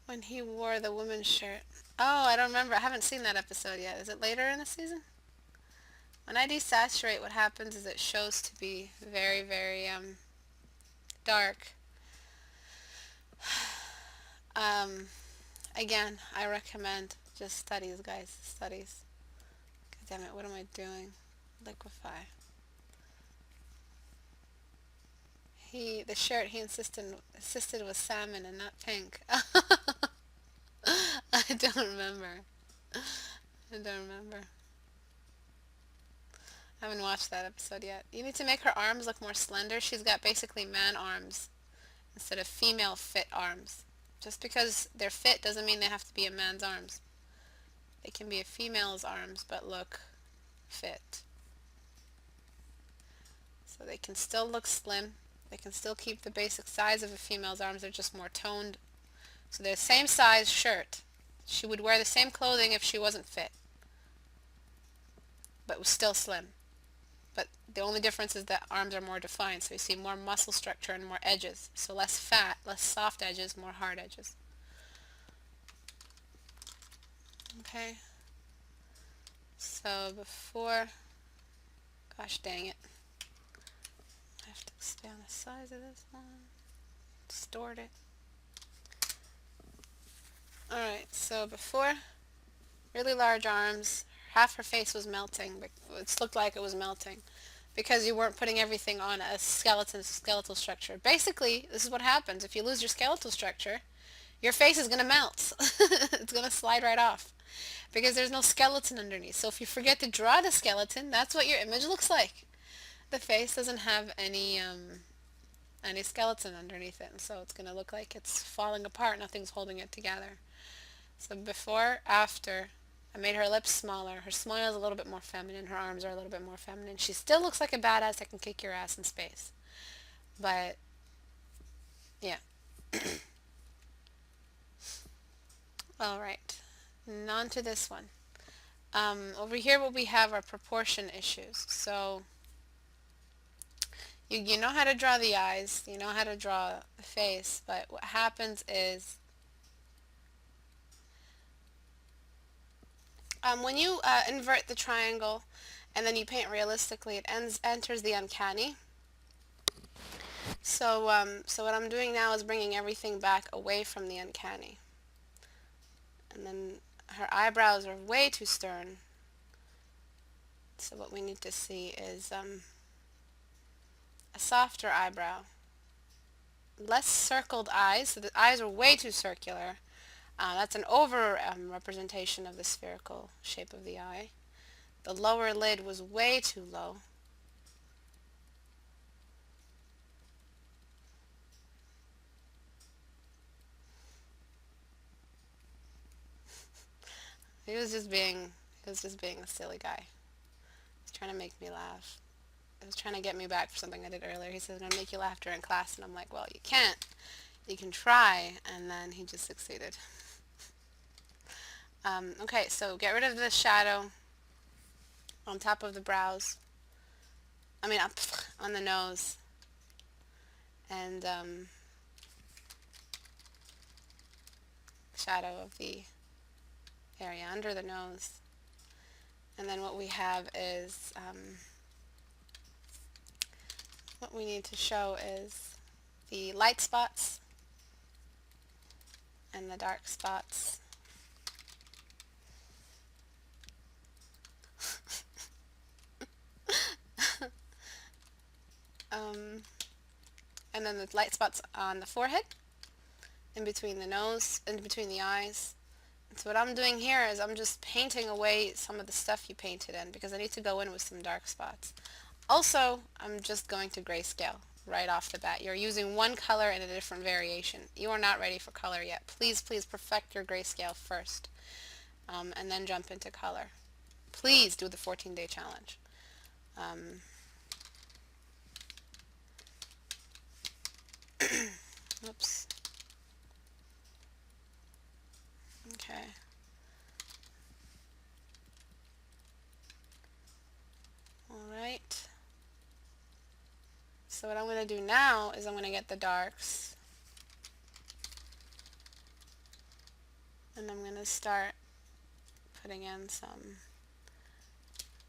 Speaker 1: When he wore the woman's shirt. Oh, I don't remember. I haven't seen that episode yet. Is it later in the season? When I desaturate, what happens is it shows to be very, very dark. Again, I recommend just studies, guys, studies. God damn it, what am I doing? Liquefy. The shirt he insisted was salmon and not pink. I don't remember. I don't remember. I haven't watched that episode yet. You need to make her arms look more slender. She's got basically man arms instead of female fit arms. Just because they're fit doesn't mean they have to be a man's arms. They can be a female's arms but look fit. So they can still look slim. They can still keep the basic size of a female's arms. They're just more toned. So they're the same size shirt. She would wear the same clothing if she wasn't fit, but was still slim. But the only difference is that arms are more defined. So you see more muscle structure and more edges. So less fat, less soft edges, more hard edges. Okay. So before, gosh dang it. I have to expand the size of this one. Distort it. Alright, so before, really large arms, half her face was melting, but it looked like it was melting because you weren't putting everything on a skeletal structure. Basically, this is what happens. If you lose your skeletal structure, your face is going to melt. It's going to slide right off because there's no skeleton underneath. So if you forget to draw the skeleton, that's what your image looks like. The face doesn't have any skeleton underneath it, and so it's going to look like it's falling apart. Nothing's holding it together. So before, after, I made her lips smaller. Her smile is a little bit more feminine. Her arms are a little bit more feminine. She still looks like a badass that can kick your ass in space. But, yeah. Alright. On to this one. Over here what we have are proportion issues. So, you know how to draw the eyes. You know how to draw the face. But what happens is when you invert the triangle and then you paint realistically, it enters the uncanny. So what I'm doing now is bringing everything back away from the uncanny. And then her eyebrows are way too stern. So what we need to see is a softer eyebrow. Less circled eyes. So the eyes are way too circular. That's an over representation of the spherical shape of the eye. The lower lid was way too low. He was just being a silly guy. He was trying to make me laugh. He was trying to get me back for something I did earlier. He said, I'm going to make you laugh during class. And I'm like, well, you can't. You can try. And then he just succeeded. Okay, so get rid of the shadow on top of the brows. I mean, up on the nose. And shadow of the area under the nose. And then what we have is, what we need to show is the light spots and the dark spots. And then the light spots on the forehead, in between the nose, in between the eyes. And so what I'm doing here is I'm just painting away some of the stuff you painted in because I need to go in with some dark spots. Also, I'm just going to grayscale right off the bat. You're using one color in a different variation. You are not ready for color yet. Please, please perfect your grayscale first, and then jump into color. Please do the 14-day challenge. Oops. Okay. Alright. So what I'm going to do now is I'm going to get the darks. And I'm going to start putting in some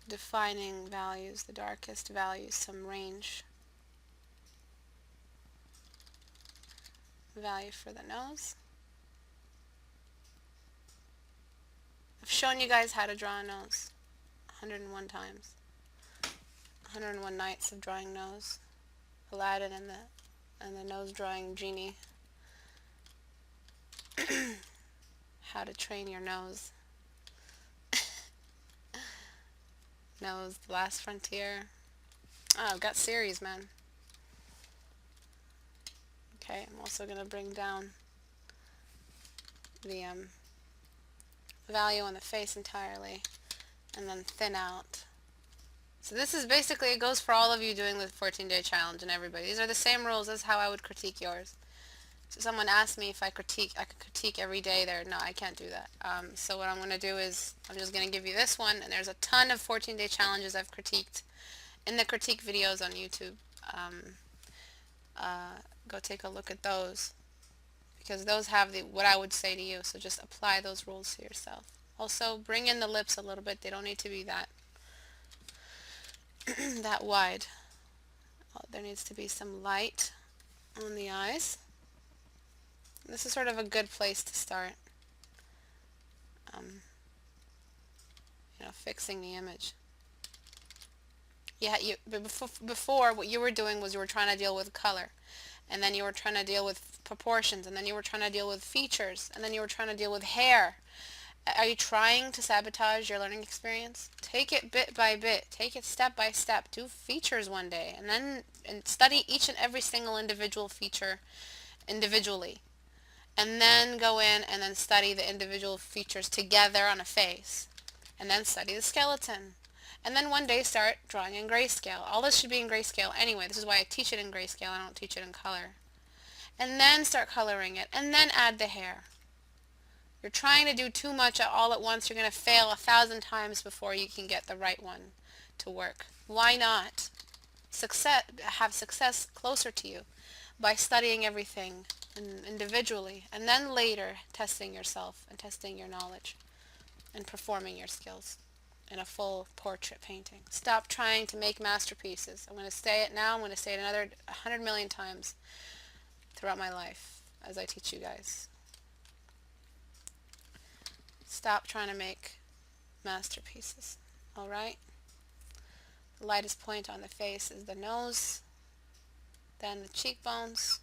Speaker 1: defining values, the darkest values, some range value for the nose. I've shown you guys how to draw a nose 101 times. 101 nights of drawing nose. Aladdin and the nose drawing genie. How to train your nose. Nose, The Last Frontier. Oh, I've got series, man. Okay, I'm also going to bring down the value on the face entirely and then thin out. So this is basically, it goes for all of you doing the 14-day challenge and everybody. These are the same rules as how I would critique yours. So someone asked me if I could critique every day there. No, I can't do that. So what I'm going to do is I'm just going to give you this one, and there's a ton of 14-day challenges I've critiqued in the critique videos on YouTube. Go take a look at those, because those have what I would say to you. So just apply those rules to yourself. Also, bring in the lips a little bit. They don't need to be that that wide. There needs to be some light on the eyes. This is sort of a good place to start. Fixing the image. Yeah, before what you were doing was you were trying to deal with color, and then you were trying to deal with proportions, and then you were trying to deal with features, and then you were trying to deal with hair. Are you trying to sabotage your learning experience? Take it bit by bit. Take it step by step. Do features one day, and then study each and every single individual feature individually. And then go in and then study the individual features together on a face. And then study the skeleton. And then one day start drawing in grayscale. All this should be in grayscale anyway. This is why I teach it in grayscale. I don't teach it in color. And then start coloring it. And then add the hair. You're trying to do too much all at once. You're going to fail 1,000 times before you can get the right one to work. Why not? Have success closer to you by studying everything individually, and then later testing yourself and testing your knowledge and performing your skills in a full portrait painting. Stop trying to make masterpieces. I'm going to say it now. I'm going to say it another 100 million times throughout my life as I teach you guys. Stop trying to make masterpieces. Alright? The lightest point on the face is the nose, then the cheekbones,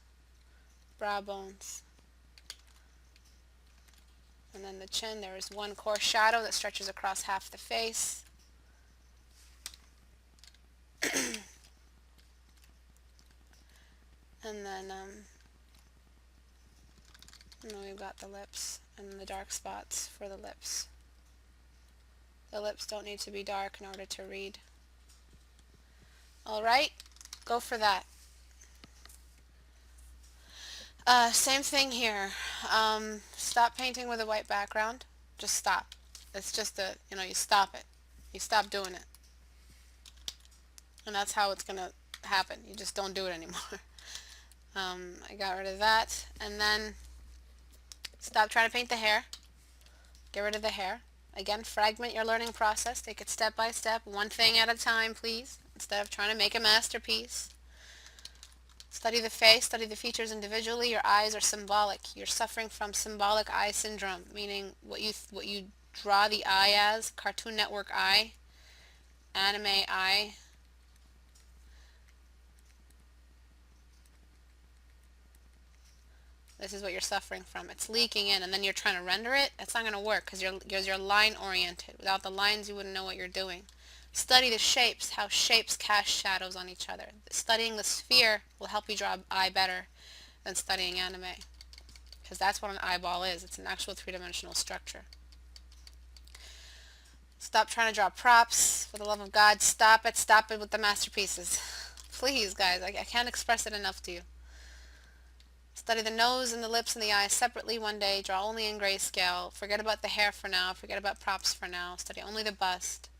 Speaker 1: brow bones, and then the chin. There is one coarse shadow that stretches across half the face. And then we've got the lips and the dark spots for the lips. The lips don't need to be dark in order to read. Alright, go for that. Same thing here. Stop painting with a white background. Just stop. It's just you stop it. You stop doing it. And that's how it's going to happen. You just don't do it anymore. I got rid of that. And then stop trying to paint the hair. Get rid of the hair. Again, fragment your learning process. Take it step by step, one thing at a time, please, instead of trying to make a masterpiece. Study the face, study the features individually. Your eyes are symbolic. You're suffering from symbolic eye syndrome, meaning what you draw the eye as, Cartoon Network eye, anime eye. This is what you're suffering from. It's leaking in, and then you're trying to render it. That's not going to work because you're line oriented. Without the lines, you wouldn't know what you're doing. Study the shapes, how shapes cast shadows on each other. Studying the sphere will help you draw an eye better than studying anime, because that's what an eyeball is. It's an actual three-dimensional structure. Stop trying to draw props. For the love of God, stop it. Stop it with the masterpieces. Please, guys, I can't express it enough to you. Study the nose and the lips and the eyes separately one day. Draw only in grayscale. Forget about the hair for now. Forget about props for now. Study only the bust.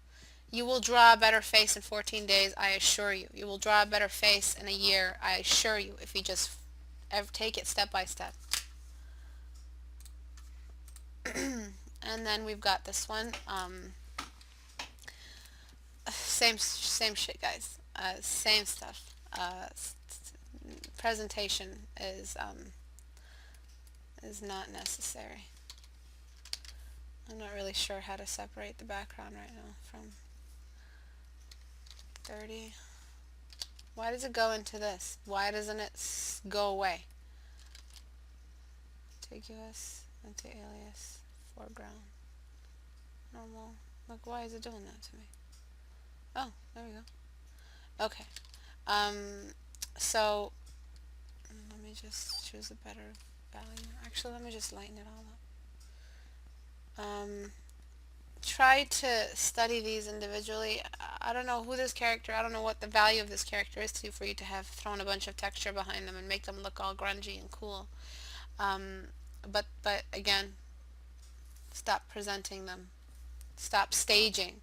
Speaker 1: You will draw a better face in 14 days, I assure you. You will draw a better face in a year, I assure you, if you just take it step by step. And then we've got this one. same shit, guys. Same stuff. Presentation is not necessary. I'm not really sure how to separate the background right now from 30. Why does it go into this? Why doesn't it go away? Contiguous, anti-alias, foreground, normal. Look, why is it doing that to me? Oh, there we go. Okay. So let me just choose a better value. Actually, let me just lighten it all up. Try to study these individually. I don't know who this character, I don't know what the value of this character is to you for you to have thrown a bunch of texture behind them and make them look all grungy and cool. But again, stop presenting them. Stop staging.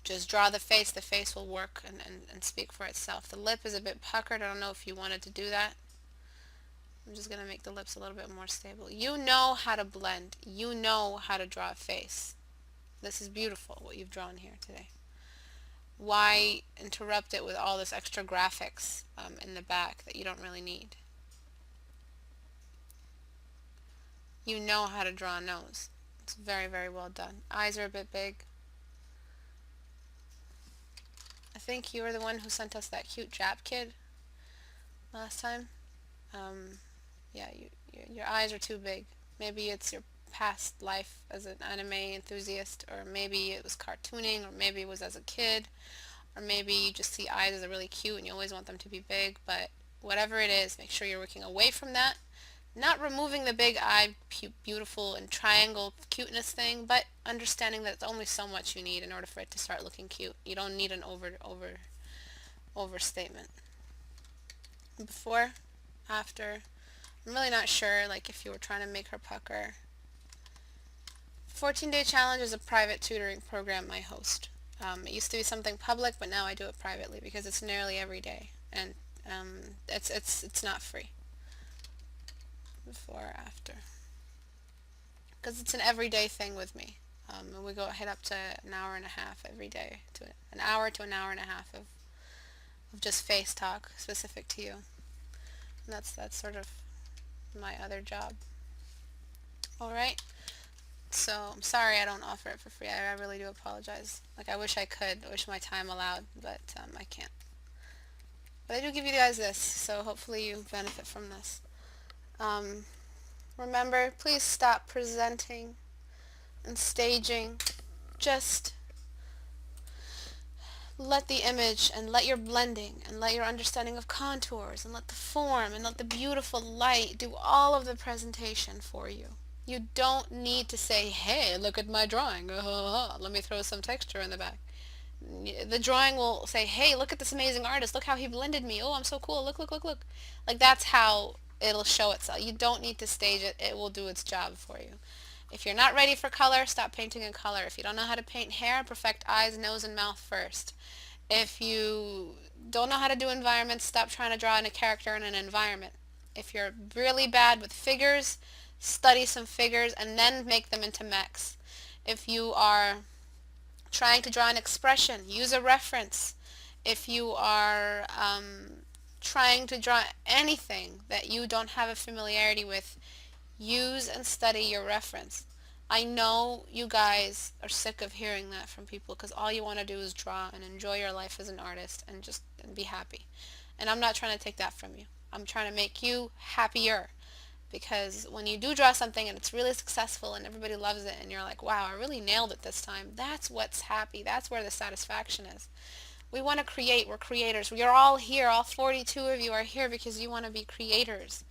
Speaker 1: Just draw the face. The face will work and speak for itself. The lip is a bit puckered. I don't know if you wanted to do that. I'm just going to make the lips a little bit more stable. You know how to blend. You know how to draw a face. This is beautiful, what you've drawn here today. Why interrupt it with all this extra graphics in the back that you don't really need? You know how to draw a nose. It's very, very well done. Eyes are a bit big. I think you were the one who sent us that cute Jap kid last time. Yeah, your eyes are too big. Maybe it's your past life as an anime enthusiast, or maybe it was cartooning, or maybe it was as a kid, or maybe you just see eyes as really cute and you always want them to be big. But whatever it is, make sure you're working away from that. Not removing the big eye, beautiful and triangle cuteness thing, but understanding that it's only so much you need in order for it to start looking cute. You don't need an overstatement. Before, after, I'm really not sure, like if you were trying to make her pucker. 14-Day Challenge is a private tutoring program I host. It used to be something public, but now I do it privately because it's nearly every day, and it's not free. Before, after, because it's an everyday thing with me. And we go head up to an hour and a half every day, to an hour and a half of just face talk specific to you. And that's sort of my other job. Alright, so I'm sorry I don't offer it for free. I really do apologize. Like, I wish I could. I wish my time allowed, but I can't. But I do give you guys this, so hopefully you benefit from this. Remember, please stop presenting and staging. Just let the image and let your blending and let your understanding of contours and let the form and let the beautiful light do all of the presentation for you. You don't need to say, hey, look at my drawing. Let me throw some texture in the back. The drawing will say, hey, look at this amazing artist. Look how he blended me. Oh, I'm so cool. Look, look, look, look. Like, that's how it'll show itself. You don't need to stage it. It will do its job for you. If you're not ready for color, stop painting in color. If you don't know how to paint hair, perfect eyes, nose, and mouth first. If you don't know how to do environments, stop trying to draw in a character in an environment. If you're really bad with figures, study some figures and then make them into mechs. If you are trying to draw an expression, use a reference. If you are trying to draw anything that you don't have a familiarity with, use and study your reference. I know you guys are sick of hearing that from people because all you want to do is draw and enjoy your life as an artist and just be happy. And I'm not trying to take that from you. I'm trying to make you happier, because when you do draw something and it's really successful and everybody loves it and you're like, wow, I really nailed it this time, that's what's happy. That's where the satisfaction is. We want to create. We're creators. We are all here. All 42 of you are here because you want to be creators.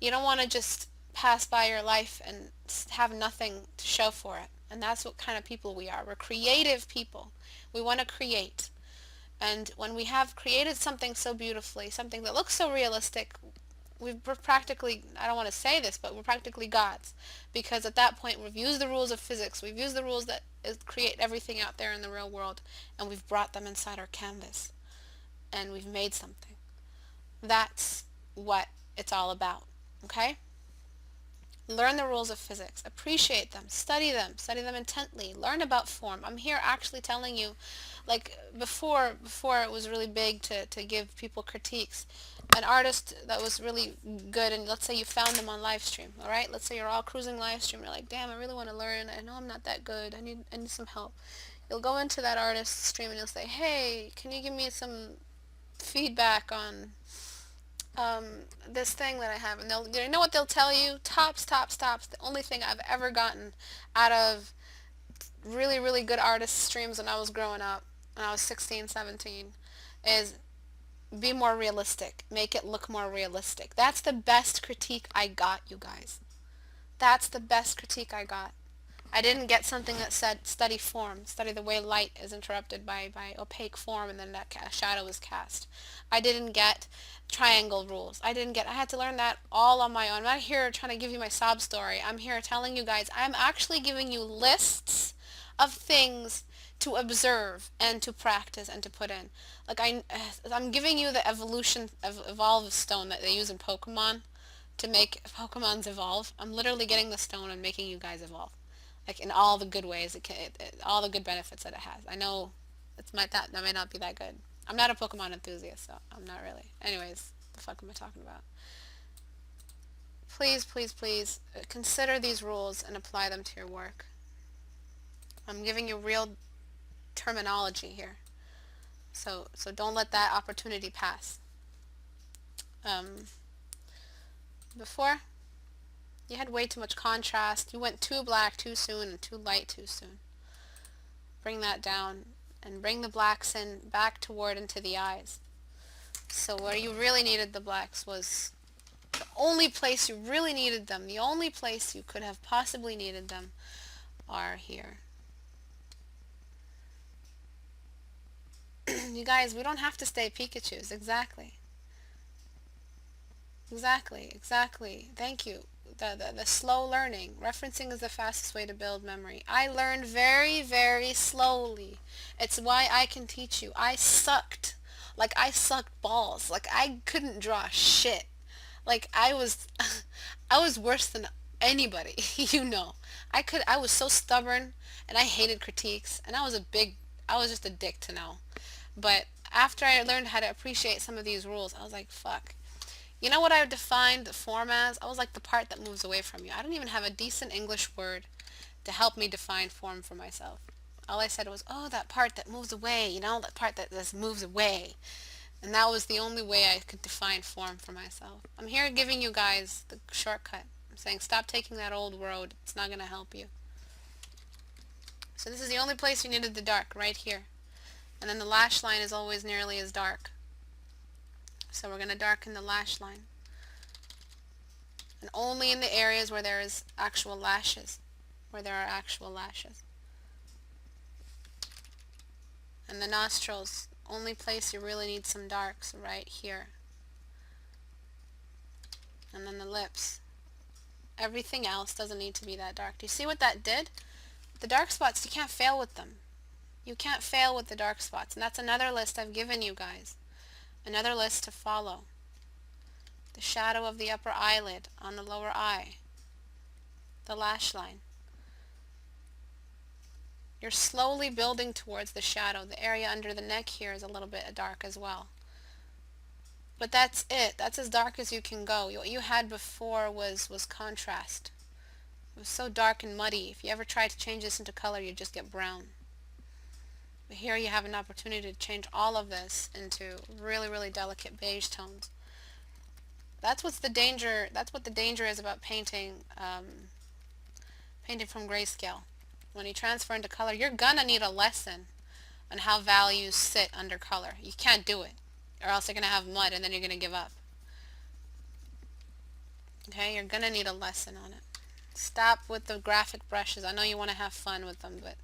Speaker 1: You don't want to just pass by your life and have nothing to show for it. And that's what kind of people we are. We're creative people. We want to create. And when we have created something so beautifully, something that looks so realistic, we're practically, I don't want to say this, but we're practically gods. Because at that point, we've used the rules of physics. We've used the rules that create everything out there in the real world, and we've brought them inside our canvas. And we've made something. That's what it's all about. Okay? Learn the rules of physics. Appreciate them. Study them. Study them intently. Learn about form. I'm here actually telling you, like before it was really big to give people critiques. An artist that was really good, and let's say you found them on livestream, all right? Let's say you're all cruising livestream. You're like, damn, I really want to learn. I know I'm not that good. I need some help. You'll go into that artist's stream and you'll say, hey, can you give me some feedback on um, this thing that I have, and you know what they'll tell you? Tops, tops, tops. The only thing I've ever gotten out of really, really good artist streams when I was growing up, when I was 16, 17, is be more realistic. Make it look more realistic. That's the best critique I got, you guys. That's the best critique I got. I didn't get something that said study form, study the way light is interrupted by opaque form and then that shadow is cast. I didn't get triangle rules. I had to learn that all on my own. I'm not here trying to give you my sob story. I'm here telling you guys, I'm actually giving you lists of things to observe and to practice and to put in. Like I'm giving you the evolve stone that they use in Pokemon to make Pokemons evolve. I'm literally getting the stone and making you guys evolve, like in all the good ways, all the good benefits that it has. I know that might not be that good. I'm not a Pokemon enthusiast, so I'm not really. Anyways, the fuck am I talking about? Please, please, please consider these rules and apply them to your work. I'm giving you real terminology here, so don't let that opportunity pass. Before, you had way too much contrast. You went too black too soon and too light too soon. Bring that down and bring the blacks in back toward into the eyes. So where you really needed the blacks was the only place you really needed them, the only place you could have possibly needed them are here. You guys, we don't have to stay Pikachus. Exactly. Exactly. Thank you. The slow learning. Referencing is the fastest way to build memory. I learned very, very slowly. It's why I can teach you. I sucked. Like, I sucked balls. Like, I couldn't draw shit. Like, I was I was worse than anybody, you know. I was so stubborn, and I hated critiques, and I was just a dick to know. But after I learned how to appreciate some of these rules, I was like, fuck. You know what I defined the form as? I was like the part that moves away from you. I didn't even have a decent English word to help me define form for myself. All I said was, oh, that part that moves away, you know, that part that just moves away. And that was the only way I could define form for myself. I'm here giving you guys the shortcut. I'm saying stop taking that old road. It's not going to help you. So this is the only place you needed the dark, right here. And then the lash line is always nearly as dark. So we're going to darken the lash line. And only in the areas where there is actual lashes. Where there are actual lashes. And the nostrils, only place you really need some darks, right here. And then the lips. Everything else doesn't need to be that dark. Do you see what that did? The dark spots, you can't fail with them. You can't fail with the dark spots. And that's another list I've given you guys. Another list to follow. The shadow of the upper eyelid on the lower eye. The lash line. You're slowly building towards the shadow. The area under the neck here is a little bit dark as well. But that's it. That's as dark as you can go. What you had before was contrast. It was so dark and muddy. If you ever tried to change this into color, you'd just get brown. But here you have an opportunity to change all of this into really, really delicate beige tones. That's what the danger is about painting from grayscale. When you transfer into color, you're gonna need a lesson on how values sit under color. You can't do it, or else you're gonna have mud and then you're gonna give up. Okay, you're gonna need a lesson on it. Stop with the graphic brushes. I know you want to have fun with them, but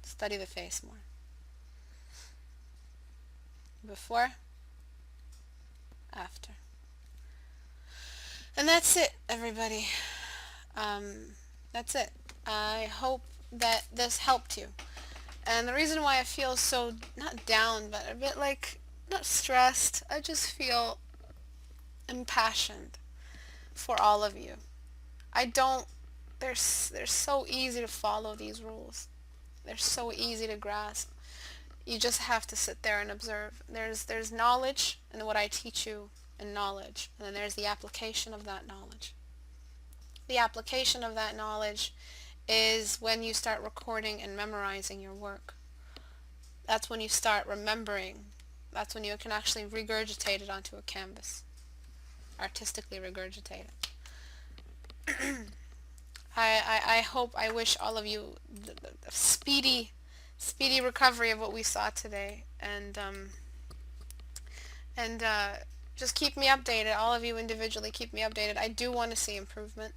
Speaker 1: study the face more. Before, after. And that's it, everybody. That's it. I hope that this helped you. And the reason why I feel so, not down, but a bit like, not stressed, I just feel impassioned. for all of you. They're so easy to follow, these rules. They're so easy to grasp. You just have to sit there and observe. There's knowledge and what I teach you in knowledge, and then there's the application of that knowledge. The application of that knowledge is when you start recording and memorizing your work. That's when you start remembering. That's when you can actually regurgitate it onto a canvas. Artistically regurgitate it. I wish all of you a speedy recovery of what we saw today, and just keep me updated. All of you individually, keep me updated. I do want to see improvement.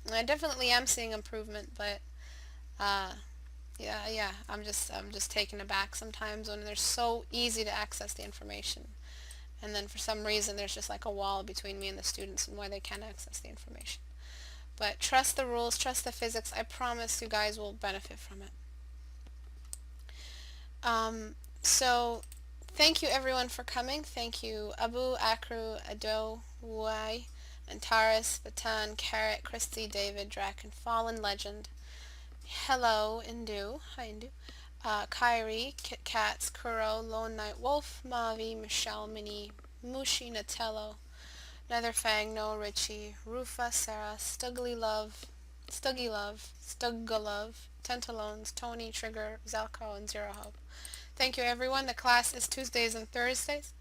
Speaker 1: And I definitely am seeing improvement, but yeah, I'm just taken aback sometimes when they're so easy to access the information, and then for some reason there's just like a wall between me and the students and why they can't access the information. But trust the rules, trust the physics. I promise you guys will benefit from it. So thank you everyone for coming. Thank you Abu, Akru, Ado, Wai, Antares, Batan, Carrot, Christy, David, Draken, Fallen Legend, Hello, Indu, hi Indu, Kyrie, Kit Kats, Kuro, Lone Night Wolf, Mavi, Michelle, Mini, Mushi, Natello, Netherfang, Noah Richie, Rufa, Sarah, Stuggy Love, Tentalones, Tony, Trigger, Zalco, and Zero Hope. Thank you everyone. The class is Tuesdays and Thursdays.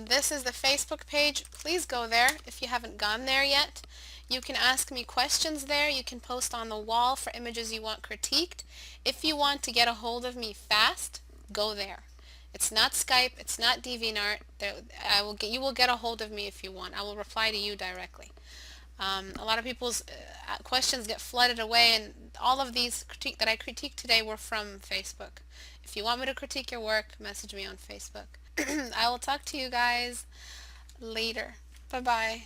Speaker 1: This is the Facebook page. Please go there if you haven't gone there yet. You can ask me questions there. You can post on the wall for images you want critiqued. If you want to get a hold of me fast, go there. It's not Skype. It's not DeviantArt. You will get a hold of me if you want. I will reply to you directly. A lot of people's questions get flooded away, and all of these that I critiqued today were from Facebook. If you want me to critique your work, message me on Facebook. I will talk to you guys later. Bye-bye.